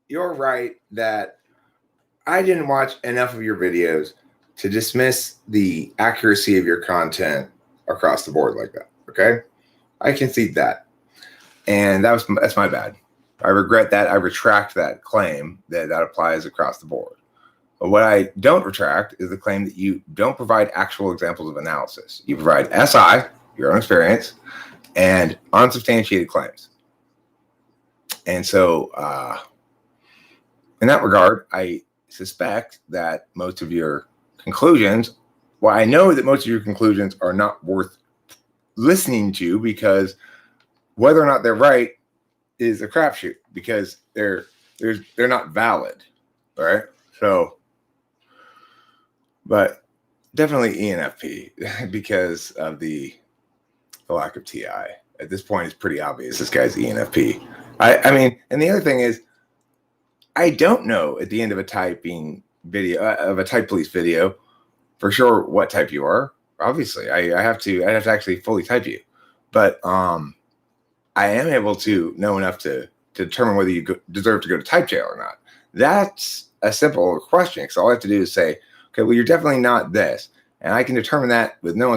Speaker 1: You're right that I didn't watch enough of your videos to dismiss the accuracy of your content across the board like that. Okay. I concede that. And that's my bad. I regret that. I retract that claim that applies across the board. But what I don't retract is the claim that you don't provide actual examples of analysis. You provide SI, your own experience, and unsubstantiated claims. And so in that regard, I suspect that most of your conclusions, I know that most of your conclusions are not worth listening to, because whether or not they're right is a crapshoot, because they're not valid, right? So, but definitely ENFP because of the lack of TI. At this point, it's pretty obvious this guy's ENFP. I mean, and the other thing is, I don't know at the end of a typing video, of a type police video, for sure what type you are. Obviously, I have to actually fully type you, but I am able to know enough to determine whether you deserve to go to type jail or not. That's a simple question, because all I have to do is say, okay, well, you're definitely not this, and I can determine that with no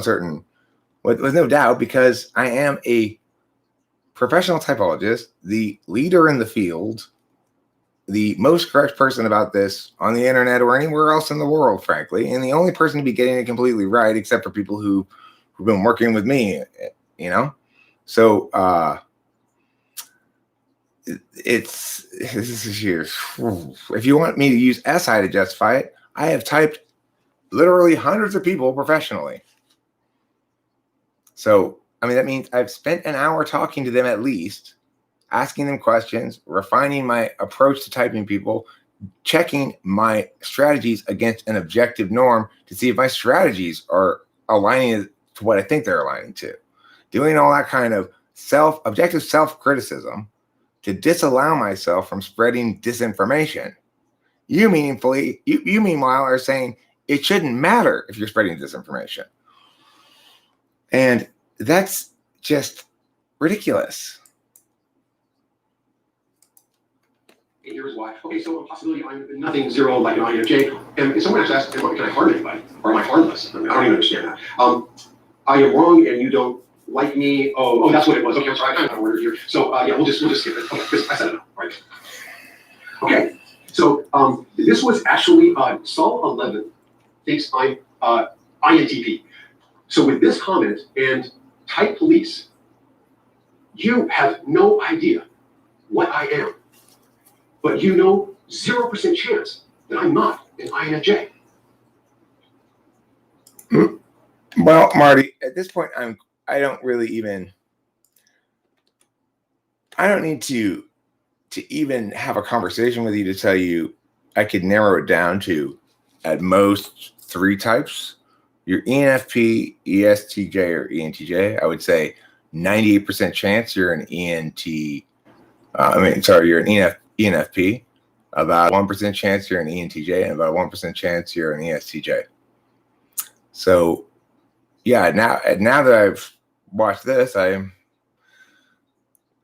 Speaker 1: doubt, because I am a professional typologist, the leader in the field, the most correct person about this on the internet or anywhere else in the world, frankly, and the only person to be getting it completely right, except for people who've been working with me, So this is here. If you want me to use SI to justify it, I have typed literally hundreds of people professionally. So, I mean, that means I've spent an hour talking to them at least, asking them questions, refining my approach to typing people, checking my strategies against an objective norm to see if my strategies are aligning to what I think they're aligning to. Doing all that kind of objective self-criticism to disallow myself from spreading disinformation. You meanwhile are saying it shouldn't matter if you're spreading disinformation. And that's just ridiculous.
Speaker 2: And here's why. Okay, so a possibility I'm nothing, zero, like an INFJ. And someone actually asked, can I harm anybody? Or am I harmless? I don't even understand that. I am wrong and you don't like me. Oh, that's what it was. Okay, I'm sorry, I kind of ordered here. So yeah, we'll just skip it. Okay, because I said it now, right? Okay, so this was actually Sol 11 thinks I'm INTP. So with this comment and type police, you have no idea what I am. But you know 0% chance that I'm not an INFJ.
Speaker 1: Well, Marty, at this point, I don't need to even have a conversation with you to tell you I could narrow it down to at most 3 types. You're ENFP, ESTJ, or ENTJ. I would say 98% chance you're an you're an ENFP. About 1% chance you're an ENTJ, and about 1% chance you're an ESTJ. So, yeah, now that I've watched this, I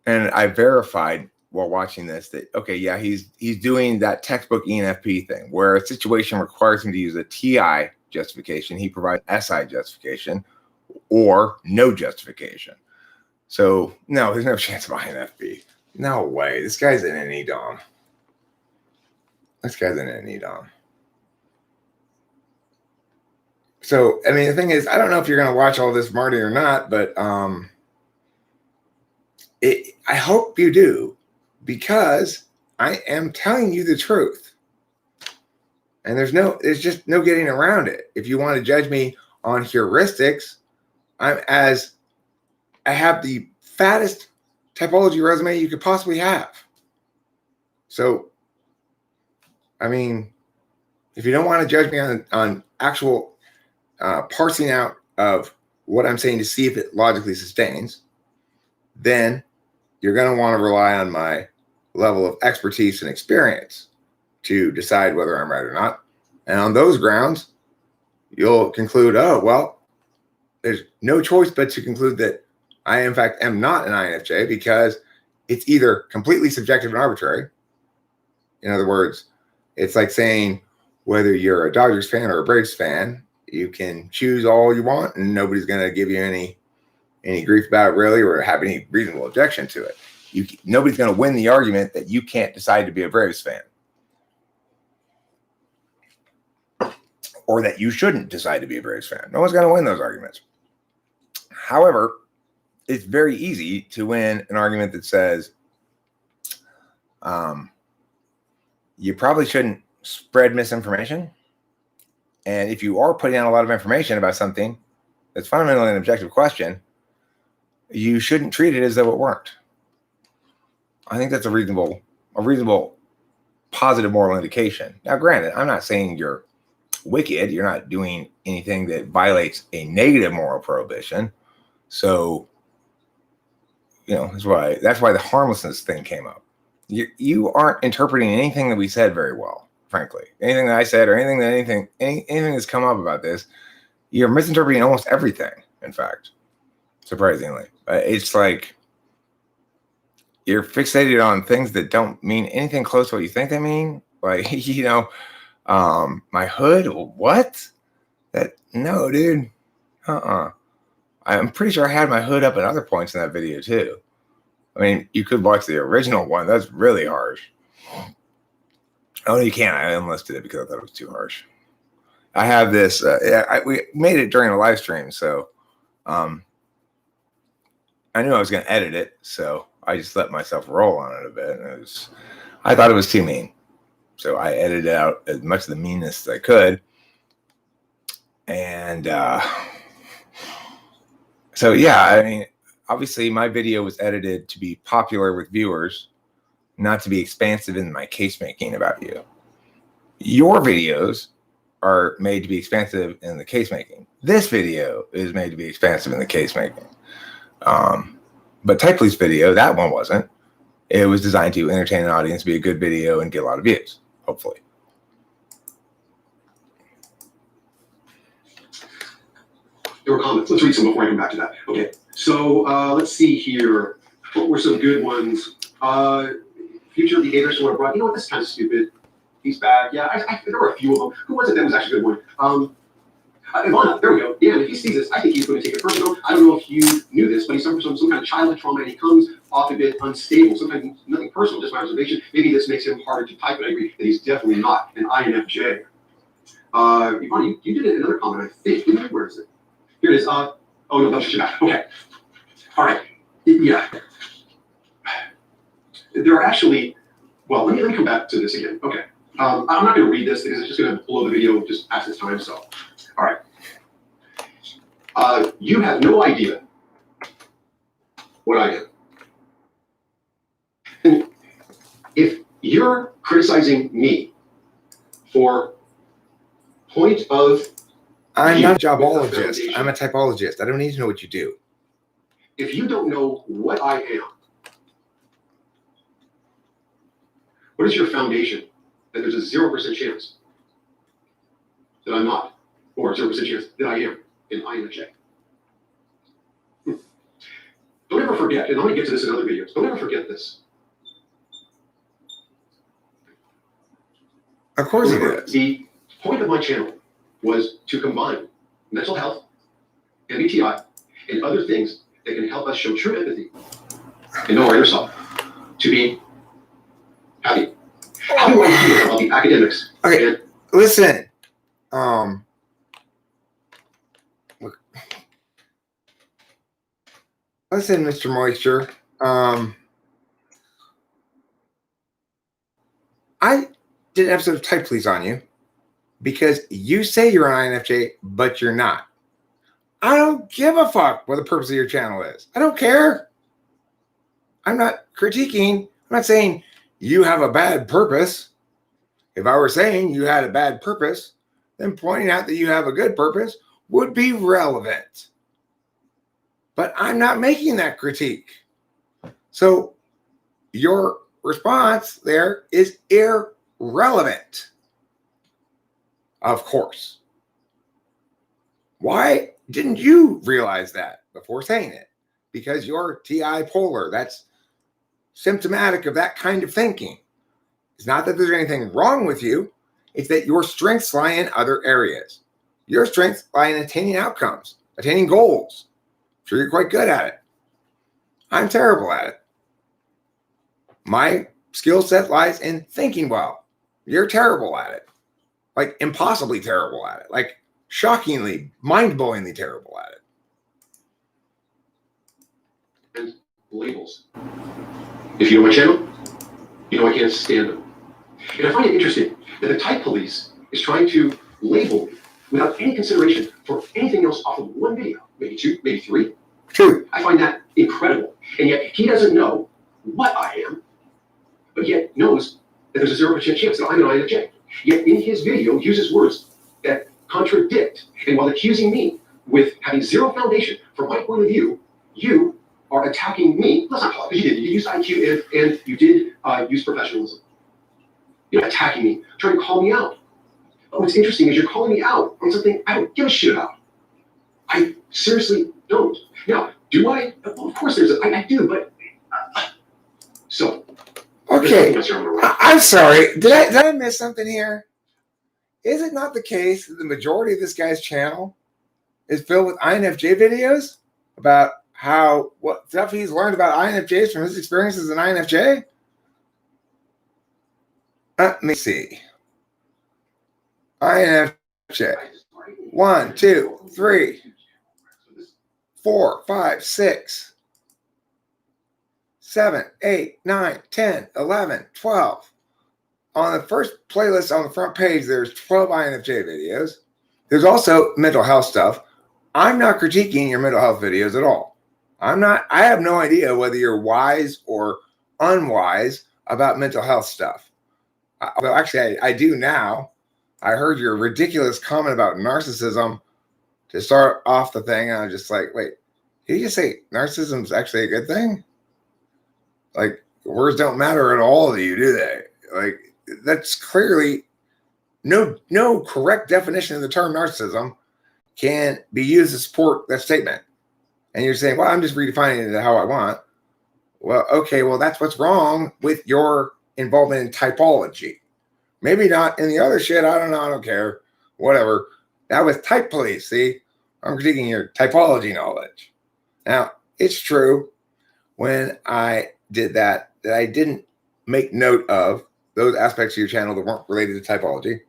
Speaker 1: verified while watching this that, okay, yeah, he's doing that textbook ENFP thing where a situation requires him to use a TI justification. He provides SI justification or no justification. So, no, there's no chance of INFP. No way. This guy's an NE-DOM. So, I mean, the thing is, I don't know if you're going to watch all this, Marty, or not, but I hope you do, because I am telling you the truth. And there's just no getting around it. If you want to judge me on heuristics, I have the fattest typology resume you could possibly have. So, I mean, if you don't want to judge me on actual parsing out of what I'm saying to see if it logically sustains, then you're going to want to rely on my level of expertise and experience to decide whether I'm right or not. And on those grounds, you'll conclude, oh, well, there's no choice but to conclude that I, in fact, am not an INFJ, because it's either completely subjective and arbitrary. In other words, it's like saying whether you're a Dodgers fan or a Braves fan, you can choose all you want and nobody's going to give you any grief about it, really, or have any reasonable objection to it. Nobody's going to win the argument that you can't decide to be a Braves fan, or that you shouldn't decide to be a Braves fan. No one's going to win those arguments. However, it's very easy to win an argument that says you probably shouldn't spread misinformation. And if you are putting out a lot of information about something that's fundamentally an objective question, you shouldn't treat it as though it weren't. I think that's a reasonable, positive moral indication. Now, granted, I'm not saying you're wicked. You're not doing anything that violates a negative moral prohibition. So, that's why the harmlessness thing came up. You aren't interpreting anything that we said very well, frankly. Anything that I said, or anything that's come up about this, you're misinterpreting almost everything. In fact, surprisingly, it's like you're fixated on things that don't mean anything close to what you think they mean. Like, my hood. What? No, dude. I'm pretty sure I had my hood up at other points in that video too. I mean, you could watch the original one. That's really harsh. Oh, you can't. I unlisted it because I thought it was too harsh. I have this. We made it during a live stream, so I knew I was going to edit it, so I just let myself roll on it a bit. And I thought it was too mean, so I edited out as much of the meanness as I could. And so, yeah, I mean, obviously my video was edited to be popular with viewers, not to be expansive in my case making about you. Your videos are made to be expansive in the case making. This video is made to be expansive in the case making. But Type Police video, that one wasn't. It was designed to entertain an audience, be a good video, and get a lot of views, hopefully.
Speaker 2: There were comments. Let's read some before I come back to that. Okay, so let's see here. What were some good ones? Future behaviors were brought. You know what? This is kind of stupid. He's back. Yeah, there were a few of them. Who was it that was actually a good one? Ivana, there we go. Yeah, and if he sees this, I think he's going to take it personal. I don't know if you knew this, but he suffers from some kind of childhood trauma and he comes off a bit unstable. Sometimes nothing personal, just my observation. Maybe this makes him harder to type, but I agree that he's definitely not an INFJ. Ivana, you did another comment, I think. Where is it? Here it is. Oh, no, that's just back. Okay. All right. Yeah. There are actually, well, let me come back to this again. Okay. I'm not going to read this because it's just going to blow the video just past its time, so. All right. You have no idea what I am. And if you're criticizing me for point of
Speaker 1: I'm not a jobologist. I'm a typologist. I don't need to know what you do.
Speaker 2: If you don't know what I am, what is your foundation that there's a 0% chance that I'm not? Or 0% chance that I am an INFJ. Don't ever forget, and I'm going to get to this in other videos, don't ever forget this.
Speaker 1: Of course it is.
Speaker 2: The point of my channel was to combine mental health, MBTI, and other things that can help us show true empathy and know our inner self to be happy. How do I feel about the academics?
Speaker 1: Okay,
Speaker 2: and
Speaker 1: listen. Listen, Mr. Moisture. I did an episode of Type Please on you because you say you're an INFJ, but you're not. I don't give a fuck what the purpose of your channel is. I don't care. I'm not critiquing. I'm not saying you have a bad purpose. If I were saying you had a bad purpose, then pointing out that you have a good purpose would be relevant. But I'm not making that critique. So your response there is irrelevant. Of course. Why didn't you realize that before saying it? Because you're TI polar. That's symptomatic of that kind of thinking. It's not that there's anything wrong with you. It's that your strengths lie in other areas. Your strengths lie in attaining outcomes, attaining goals. I'm sure you're quite good at it. I'm terrible at it. My skill set lies in thinking well. You're terrible at it. Like impossibly terrible at it. Like shockingly, mind-blowingly terrible at
Speaker 2: it. And labels. If you know my channel, you know I can't stand them. And I find it interesting that the type police is trying to label me without any consideration for anything else off of one video, maybe two, maybe three.
Speaker 1: True.
Speaker 2: I find that incredible. And yet he doesn't know what I am, but yet knows that there's a 0% chance that I'm an INFJ. Yet in his video uses words that contradict. And while accusing me with having zero foundation from my point of view, you are attacking me. Let's not call it. You did. You used IQ and you did use professionalism. You're attacking me, trying to call me out. But what's interesting is you're calling me out on something I don't give a shit about. I seriously don't. Now, do I? Well, of course I do, but so.
Speaker 1: Okay. I'm sorry. Did I miss something here? Is it not the case that the majority of this guy's channel is filled with INFJ videos about what stuff he's learned about INFJs from his experience as an INFJ? Let me see. INFJ. 1, 2, 3, 4, 5, 6, 7, 8, 9, 10, 11, 12. On the first playlist on the front page, there's 12 INFJ videos. There's also mental health stuff. I'm not critiquing your mental health videos at all. I have no idea whether you're wise or unwise about mental health stuff. Although actually I do now. I heard your ridiculous comment about narcissism to start off the thing. And I was just like, wait, did you just say narcissism is actually a good thing? Like, words don't matter at all to you, do they? Like, that's clearly no correct definition of the term narcissism can be used to support that statement. And you're saying, well, I'm just redefining it how I want. Well, okay, well, that's what's wrong with your involvement in typology. Maybe not in the other shit. I don't know. I don't care. Whatever. That was type police. See, I'm critiquing your typology knowledge. Now, it's true when I did that I didn't make note of those aspects of your channel that weren't related to typology.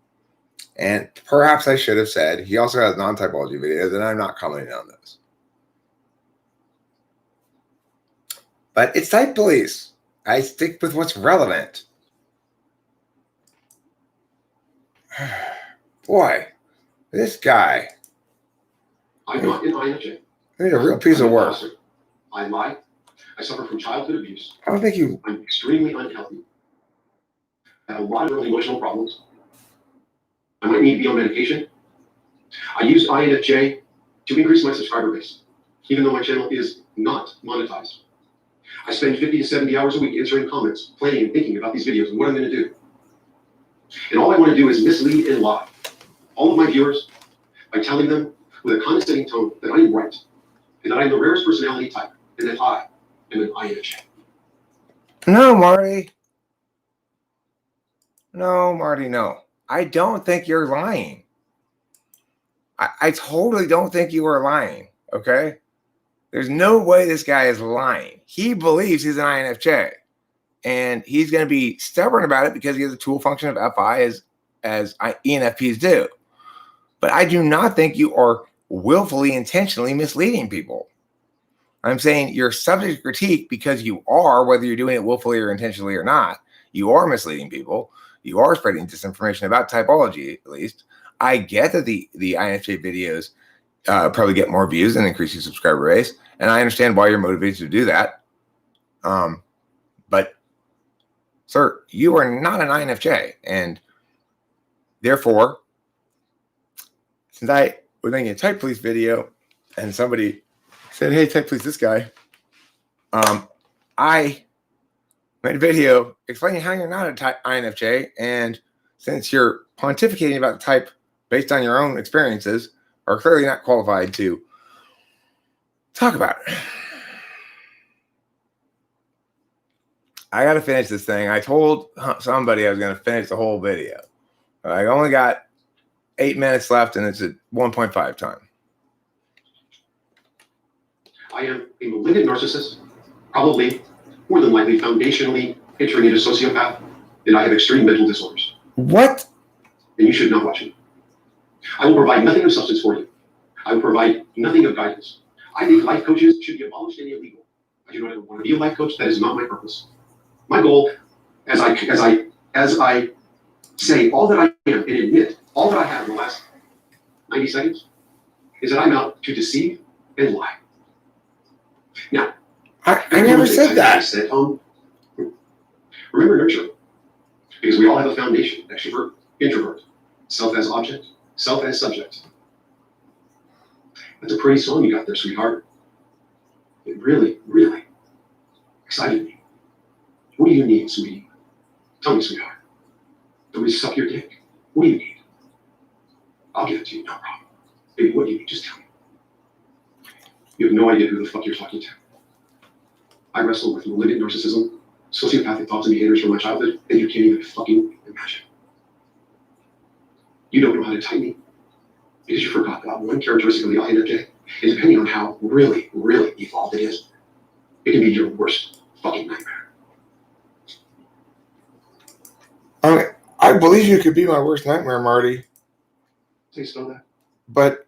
Speaker 1: And perhaps I should have said, he also has non-typology videos, and I'm not commenting on those. But it's type police. I stick with what's relevant. Boy, this guy.
Speaker 2: I'm not in INFJ.
Speaker 1: He's a real piece of work.
Speaker 2: I lie. I suffer from childhood abuse.
Speaker 1: I don't think you.
Speaker 2: I'm extremely unhealthy. I have a lot of early emotional problems. I might need to be on medication. I use INFJ to increase my subscriber base, even though my channel is not monetized. I spend 50 to 70 hours a week answering comments, planning and thinking about these videos and what I'm going to do. And all I want to do is mislead and lie all of my viewers by telling them with a condescending tone that I'm right, and that I'm the rarest personality type, and that I am an INFJ.
Speaker 1: No, Marty. No, Marty, no. I don't think you're lying. I totally don't think you are lying, okay? There's no way this guy is lying. He believes he's an INFJ, and he's going to be stubborn about it because he has a tool function of FI as ENFPs do. But I do not think you are willfully, intentionally misleading people. I'm saying you're subject to critique because you are, whether you're doing it willfully or intentionally or not, you are misleading people. You are spreading disinformation about typology, at least. I get that the INFJ videos probably get more views and increase your subscriber base, and I understand why you're motivated to do that. But, sir, you are not an INFJ, and therefore, since I was making a Type Police video, and somebody said, "Hey, Type Police, this guy," I made a video explaining how you're not an INFJ, and since you're pontificating about the type based on your own experiences, are clearly not qualified to talk about it. I got to finish this thing. I told somebody I was going to finish the whole video. I only got 8 minutes left, and it's at 1.5 time.
Speaker 2: I am a malignant narcissist, probably more than likely foundationally entering into sociopath, and I have extreme mental disorders.
Speaker 1: What?
Speaker 2: And you should not watch me. I will provide nothing of substance for you. I will provide nothing of guidance. I think life coaches should be abolished and illegal. I do not want to be a life coach. That is not my purpose. My goal, as I say all that I am and admit all that I have in the last 90 seconds, is that I'm out to deceive and lie. Now,
Speaker 1: I never said that.
Speaker 2: I said, remember nurture, because we all have a foundation: extrovert, introvert, self as object, self as subject. That's a pretty song you got there, sweetheart. It really, really excited me. What do you need, sweetie? Tell me, sweetheart. Do we suck your dick? What do you need? I'll give it to you, no problem. Baby, what do you need? Just tell me. You have no idea who the fuck you're talking to. I wrestle with malignant narcissism, sociopathic thoughts and behaviors from my childhood, and you can't even fucking imagine. You don't know how to type me because you forgot about one characteristic of the INFJ, and depending on how really, really evolved it is, it can be your worst fucking nightmare.
Speaker 1: I believe you could be my worst nightmare, Marty.
Speaker 2: So you spell that?
Speaker 1: But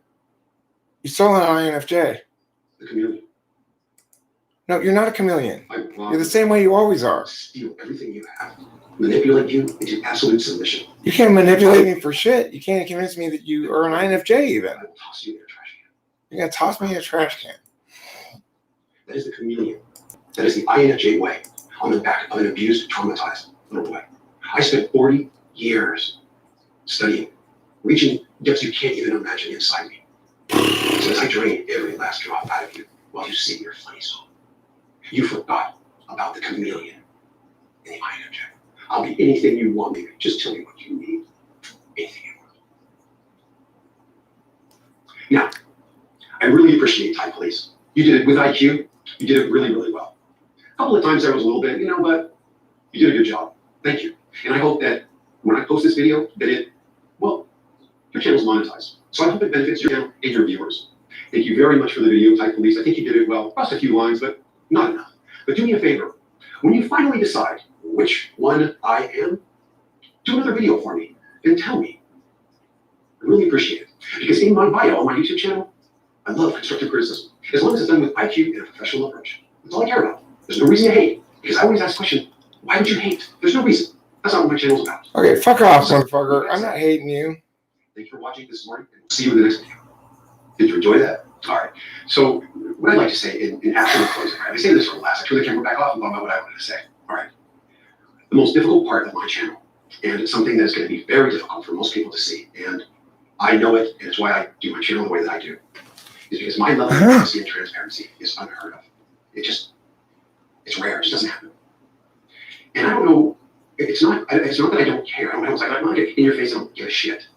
Speaker 1: you're still an INFJ.
Speaker 2: The chameleon.
Speaker 1: No, you're not a chameleon.
Speaker 2: You're
Speaker 1: the same way you always are.
Speaker 2: Steal everything you have, manipulate you into absolute submission.
Speaker 1: You can't manipulate me for shit. You can't convince me that you are an INFJ even.
Speaker 2: I will toss you in a trash can.
Speaker 1: You're going to toss me in a trash can.
Speaker 2: That is the chameleon. That is the INFJ way on the back of an abused, traumatized little boy. I spent 40 years studying, reaching depths you can't even imagine inside me. So as I drain every last drop out of you while you sing your funny song, you forgot about the chameleon in the INFJ. I'll be anything you want me to. Just tell me what you need. Anything you want. Now, I really appreciate Thai Police. You did it with IQ. You did it really, really well. A couple of times there was a little bit, but you did a good job. Thank you. And I hope that when I post this video, that your channel's monetized. So I hope it benefits your channel and your viewers. Thank you very much for the video, Thai Police. I think you did it well. Crossed a few lines, but not enough. But do me a favor. When you finally decide which one I am, do another video for me and tell me. I really appreciate it. Because in my bio on my YouTube channel, I love constructive criticism. As long as it's done with IQ and a professional approach. That's all I care about. There's no reason to hate. Because I always ask the question, why would you hate? There's no reason. That's not what my channel's about.
Speaker 1: Okay, fuck off, motherfucker. I'm not hating you.
Speaker 2: Thank you for watching this morning. And we'll see you in the next video. Did you enjoy that? All right. So what I'd like to say in absolute closing, right? I say this for last. I turn the camera back off and talk about what I wanted to say. All right. The most difficult part of my channel, and it's something that's going to be very difficult for most people to see, and I know it, and it's why I do my channel the way that I do, is because my level of honesty and transparency is unheard of. It's rare. It just doesn't happen. And I don't know. It's not that I don't care. I'm not in your face. I don't give a shit.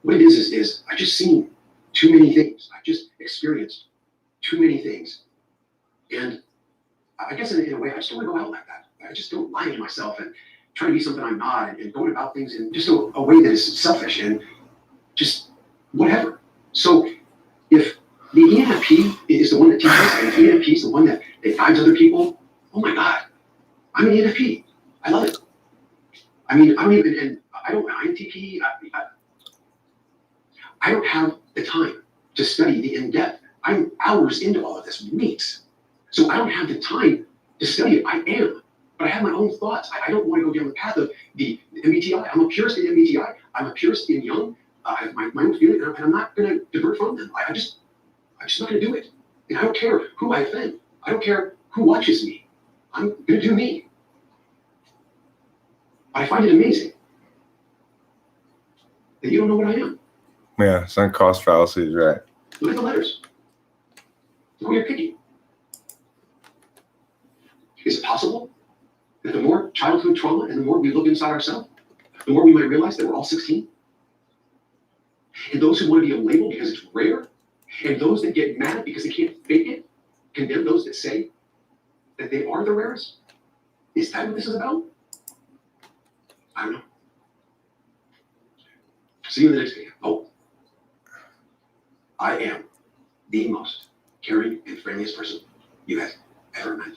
Speaker 2: What it is I've just seen too many things. I've just experienced too many things. And I guess in a way, I just don't want to go out like that. I just don't lie to myself and try to be something I'm not and going about things in just a way that is selfish and just whatever. So if the ENFP is the one that teaches us, and the ENFP is the one that guides other people, oh my God, I'm an ENFP. I love it. I mean, I don't even, and I don't, INTP, I don't have the time to study the in-depth. I'm hours into all of this, weeks. So I don't have the time to study it. I am, but I have my own thoughts. I don't want to go down the path of the MBTI. I'm a purist in MBTI. I'm a purist in Jung. I have my own feeling, and I'm not going to divert from them. I'm just not going to do it. And I don't care who I offend. I don't care who watches me. I'm going to do me. I find it amazing that you don't know what I am.
Speaker 1: Yeah, sunk cost fallacy is right.
Speaker 2: Look at the letters. Look what you're picking. Is it possible that the more childhood trauma and the more we look inside ourselves, the more we might realize that we're all 16? And those who want to be a label because it's rare, and those that get mad because they can't fake it, condemn those that say that they are the rarest? Is that what this is about? I don't know. See you in the next video. Oh, I am the most caring and friendliest person you have ever met.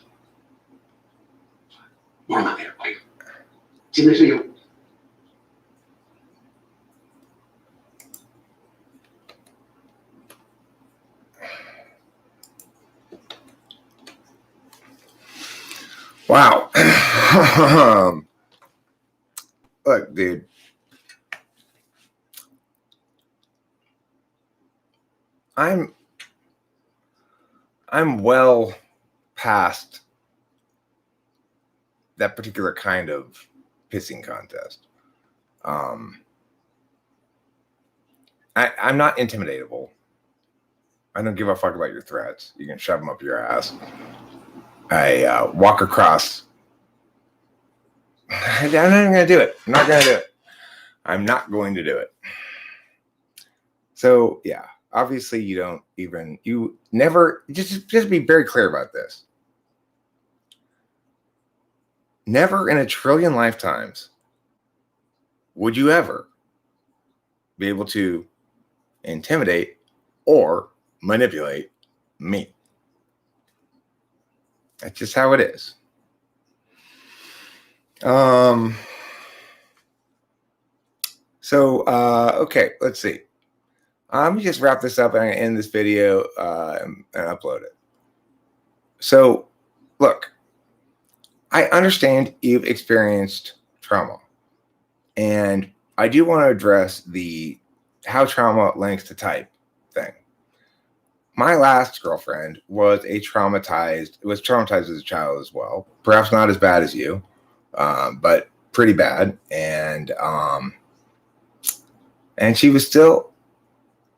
Speaker 2: More on that later. Okay. See you in the next video.
Speaker 1: Wow. Look, dude. I'm well past that particular kind of pissing contest. I'm not intimidatable. I don't give a fuck about your threats. You can shove them up your ass. I walk across. I'm not even going to do it. I'm not going to do it. I'm not going to do it. So, yeah, obviously you never, just be very clear about this. Never in a trillion lifetimes would you ever be able to intimidate or manipulate me. That's just how it is. Okay, let's see. Let me just wrap this up and end this video and upload it. So, look, I understand you've experienced trauma, and I do want to address the how trauma links to type thing. My last girlfriend was traumatized as a child as well. Perhaps not as bad as you, but pretty bad. And she was still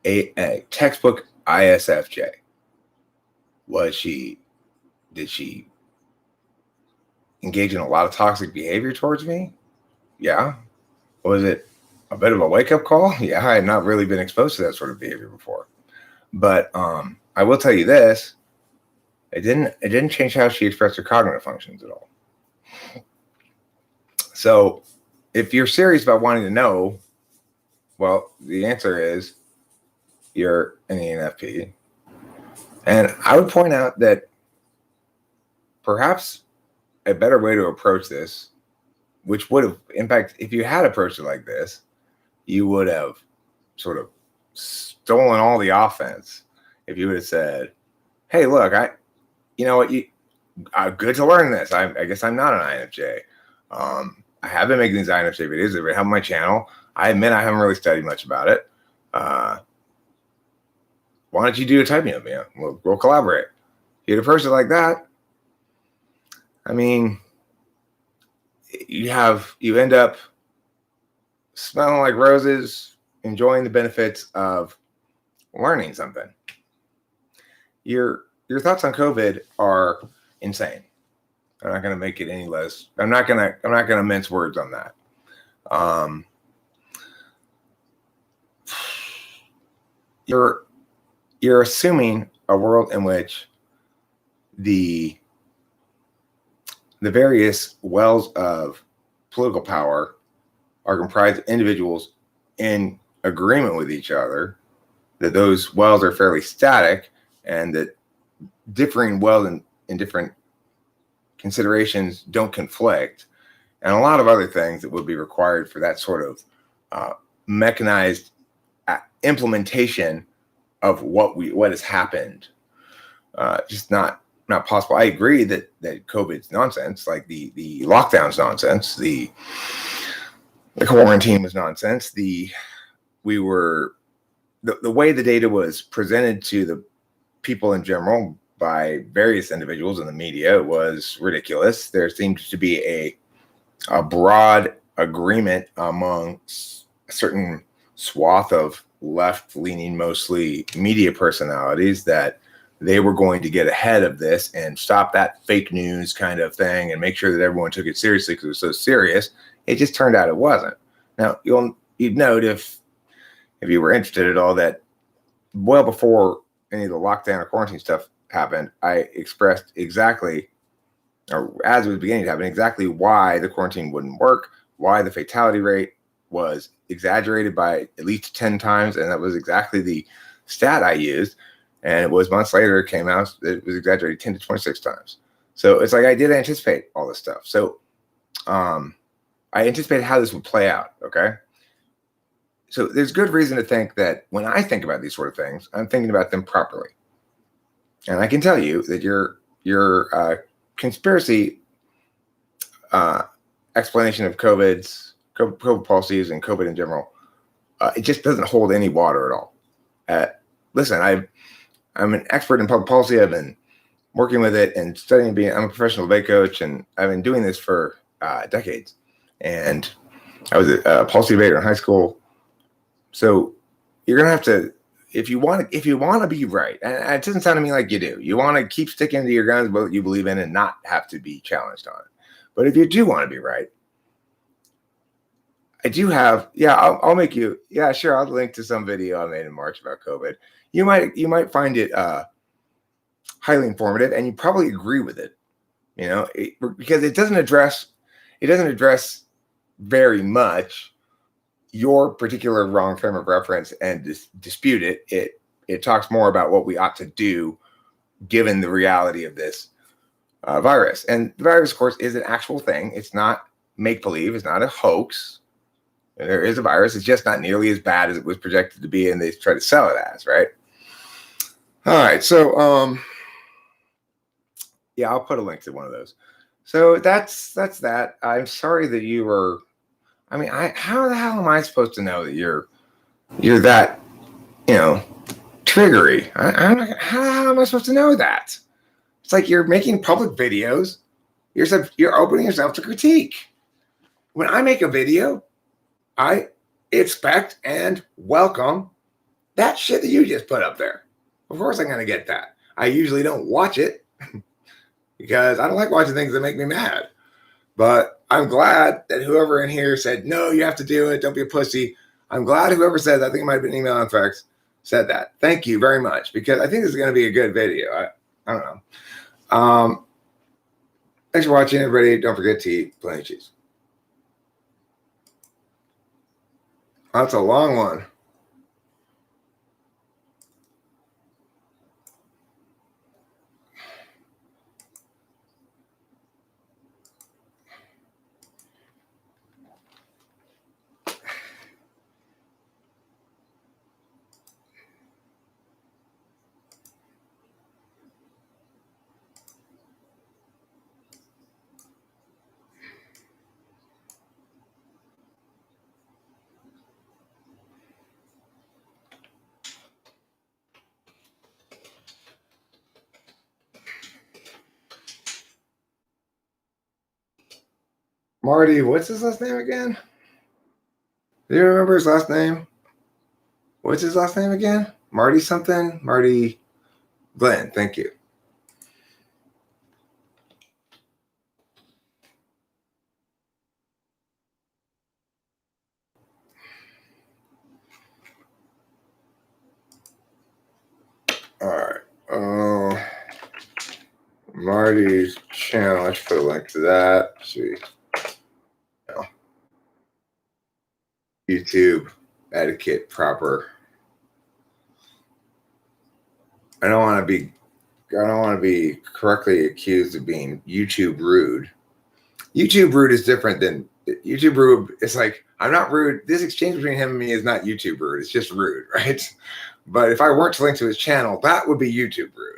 Speaker 1: a textbook ISFJ. Did she engage in a lot of toxic behavior towards me? Yeah. Was it a bit of a wake-up call? Yeah, I had not really been exposed to that sort of behavior before. But I will tell you this: it didn't change how she expressed her cognitive functions at all. So, if you're serious about wanting to know, well, the answer is you're an ENFP. And I would point out that perhaps a better way to approach this, which would have, in fact, if you had approached it like this, you would have sort of stolen all the offense. If you would have said, "Hey, look, you know what, good to learn this. I guess I'm not an INFJ. I have been making these INFJ videos. They have on my channel. I admit I haven't really studied much about it. Why don't you do a typing of me? We'll collaborate." If you'd approach it like that, I mean, you end up smelling like roses, enjoying the benefits of learning something. Your thoughts on COVID are insane. I'm not going to make it any less. I'm not going to mince words on that. You're assuming a world in which the various wells of political power are comprised of individuals in agreement with each other, that those wells are fairly static, and that differing wells in different considerations don't conflict, and a lot of other things that would be required for that sort of mechanized implementation of what has happened. Just not possible. I agree that COVID's nonsense, like the lockdown's nonsense, the quarantine was nonsense. The way the data was presented to the people in general by various individuals in the media was ridiculous. There seemed to be a broad agreement among a certain swath of left-leaning, mostly media personalities, that they were going to get ahead of this and stop that fake news kind of thing and make sure that everyone took it seriously because it was so serious. It just turned out it wasn't. Now, you'd note if you were interested at all that well before any of the lockdown or quarantine stuff happened, I expressed exactly, or as it was beginning to happen, exactly why the quarantine wouldn't work, why the fatality rate was exaggerated by at least 10 times, and that was exactly the stat I used. And it was months later, it came out, it was exaggerated 10 to 26 times. So it's like I did anticipate all this stuff. So I anticipated how this would play out, okay? So there's good reason to think that when I think about these sort of things, I'm thinking about them properly. And I can tell you that your conspiracy explanation of COVID policies and COVID in general, it just doesn't hold any water at all. Listen, I'm an expert in public policy. I've been working with it and studying. I'm a professional debate coach, and I've been doing this for decades. And I was a policy debater in high school. So you're gonna have to, if you want to be right, and it doesn't sound to me like you do. You want to keep sticking to your guns, what you believe in, and not have to be challenged on it. But if you do want to be right, I do have, I'll make you, sure, I'll link to some video I made in March about COVID. You might find it highly informative, and you probably agree with it, because it doesn't address very much your particular wrong frame of reference and dispute it. It talks more about what we ought to do given the reality of this virus. And the virus, of course, is an actual thing. It's not make-believe. It's not a hoax. There is a virus. It's just not nearly as bad as it was projected to be, and they try to sell it as, right? All right. So, I'll put a link to one of those. So that's that. I'm sorry that you were. I mean, how the hell am I supposed to know that you're that, triggery? How am I supposed to know that? It's like you're making public videos. You're opening yourself to critique. When I make a video, I expect and welcome that shit that you just put up there. Of course I'm going to get that. I usually don't watch it because I don't like watching things that make me mad. But I'm glad that whoever in here said, no, you have to do it. Don't be a pussy. I'm glad whoever said that, I think it might have been email and fax, said that. Thank you very much, because I think this is going to be a good video. I don't know. Thanks for watching, everybody. Don't forget to eat plenty of cheese. That's a long one. Marty, what's his last name again? Do you remember his last name? What's his last name again? Marty something? Marty Glenn, thank you. All right. Marty's channel. I should put a link to that. Let's see. No. YouTube etiquette proper. I don't want to be correctly accused of being YouTube rude. YouTube rude is different than YouTube rude. It's like, I'm not rude. This exchange between him and me is not YouTube rude. It's just rude, right? But if I weren't to link to his channel, that would be YouTube rude.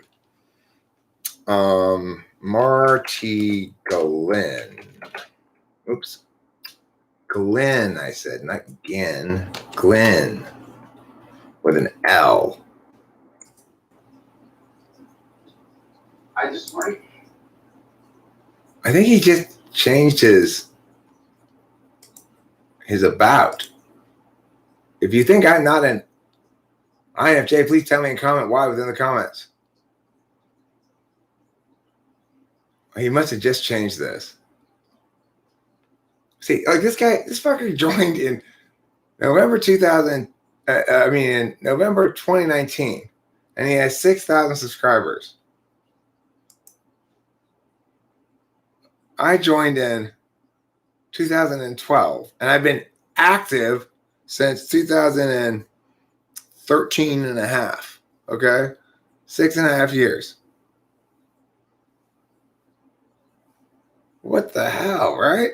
Speaker 1: Marty Glenn. Oops. Glenn, I said, not again. Glenn with an L.
Speaker 2: I
Speaker 1: think he just changed his about. If you think I'm not an INFJ, please tell me in comment why within the comments. He must have just changed this. See, like this fucker joined in November 2019, and he has 6,000 subscribers. I joined in 2012, and I've been active since 2013 and a half. Okay, 6.5 years. What the hell, right?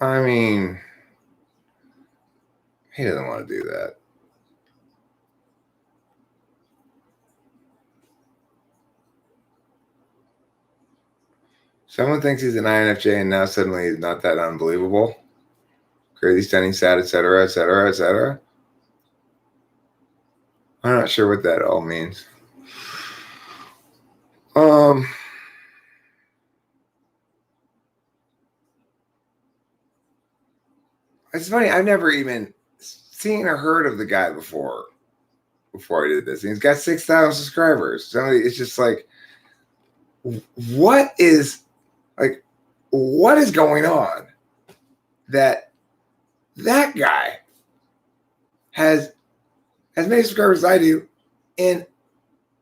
Speaker 1: I mean, he doesn't want to do that. Someone thinks he's an INFJ, and now suddenly he's not that unbelievable. Crazy, stunning, sad, etc., etc., etc. I'm not sure what that all means. It's funny. I've never even seen or heard of the guy before I did this. And he's got 6,000 subscribers. So it's just like, what is going on that guy has as many subscribers as I do in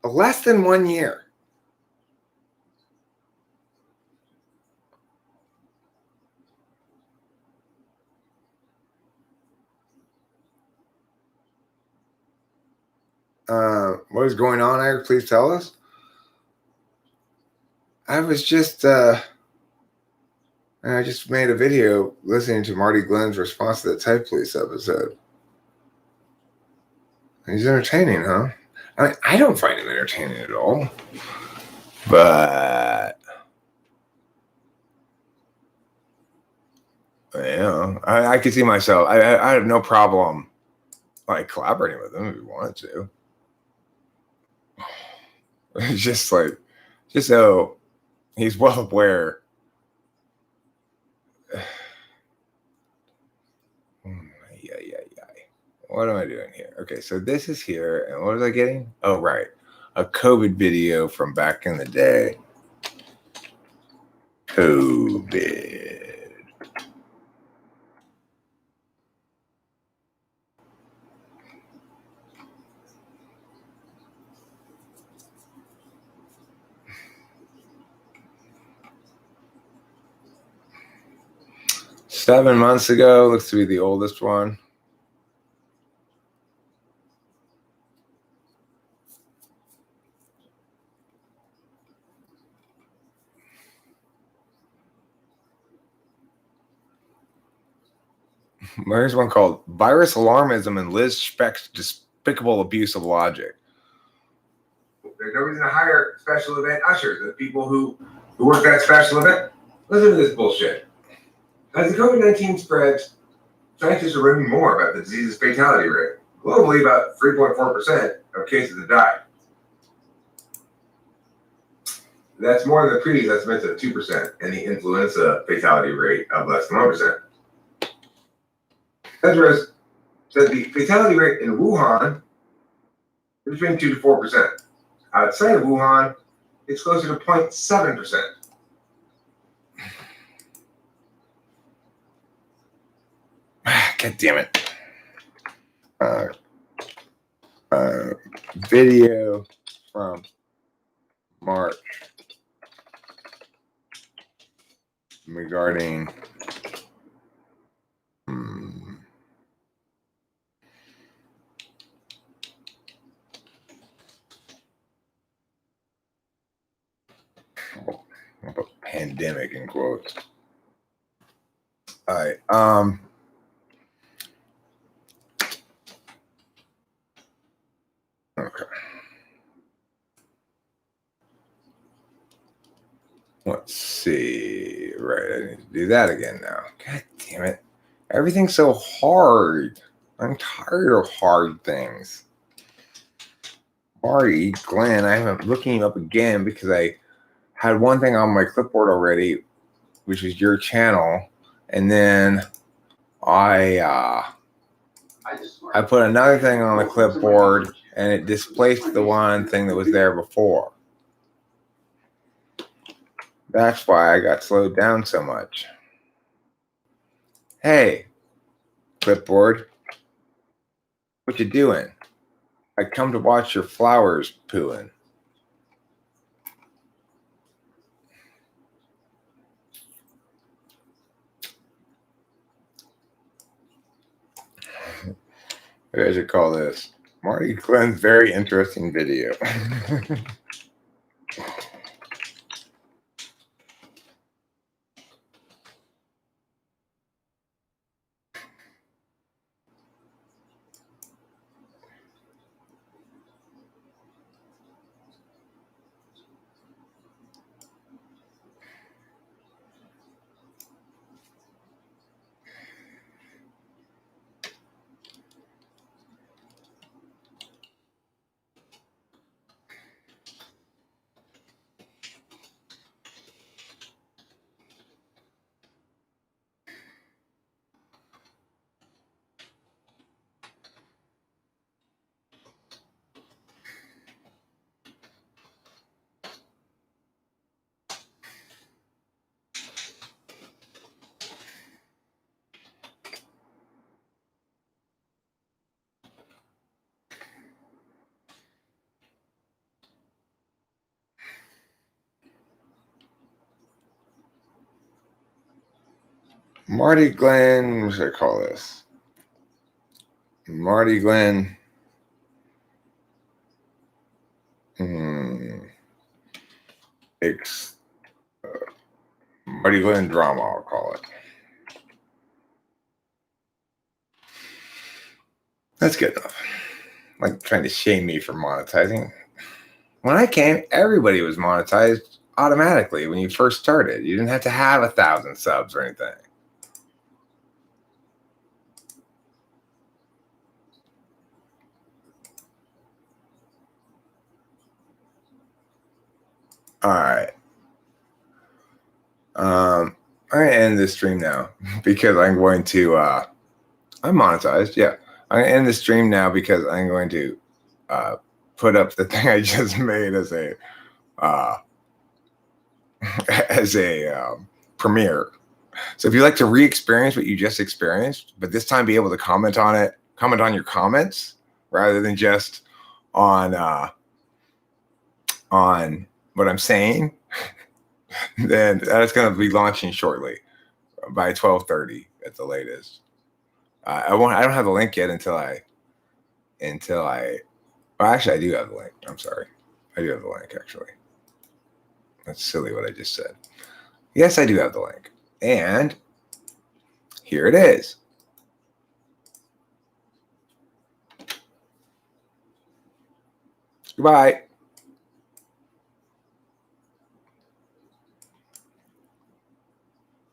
Speaker 1: less than 1 year? What is going on, Eric? Please tell us. I was just I just made a video listening to Marty Glenn's response to the Type Police episode. He's entertaining, huh? I mean, I don't find him entertaining at all. But yeah, I could see myself. I have no problem like collaborating with him if he wanted to. It's just so he's well aware. What am I doing here? Okay, so this is here, and what was I getting? Oh, right, a COVID video from back in the day. COVID. 7 months ago. Looks to be the oldest one. There's one called Virus Alarmism and Liz Speck's Despicable Abuse of Logic. There's no reason to hire special event ushers. The people who work that special event. Listen to this bullshit. As the COVID-19 spreads, scientists are learning more about the disease's fatality rate. Globally, about 3.4% of cases have died. That's more than the previous estimates of 2% and the influenza fatality rate of less than 1%. Tedros said the fatality rate in Wuhan is between 2 to 4%. Outside of Wuhan, it's closer to 0.7%. God damn it. Video from March regarding pandemic in quotes. All right. Okay. Let's see. Right. I need to do that again now. God damn it. Everything's so hard. I'm tired of hard things. Marty, Glenn, I'm looking you up again because I had one thing on my clipboard already, which is your channel, and then I put another thing on the clipboard, and it displaced the one thing that was there before. That's why I got slowed down so much. Hey, clipboard, what you doing? I come to watch your flowers pooing. Maybe I should call this Marty Glenn's very interesting video. Marty Glenn, what should I call this? Marty Glenn. Marty Glenn drama, I'll call it. That's good enough. Like trying to shame me for monetizing. When I came, everybody was monetized automatically when you first started. You didn't have to have 1,000 subs or anything. All right. I'm going to end this stream now because I'm going to, I'm monetized. Yeah. I'm going to end the stream now because I'm going to put up the thing I just made as a, premiere. So if you like to re-experience what you just experienced, but this time be able to comment on it, comment on your comments rather than just on what I'm saying, then that's going to be launching shortly by 12:30 at the latest. I won't. I don't have the link yet until I. Well, actually, I do have the link. I'm sorry. I do have the link, actually. That's silly what I just said. Yes, I do have the link. And here it is. Goodbye.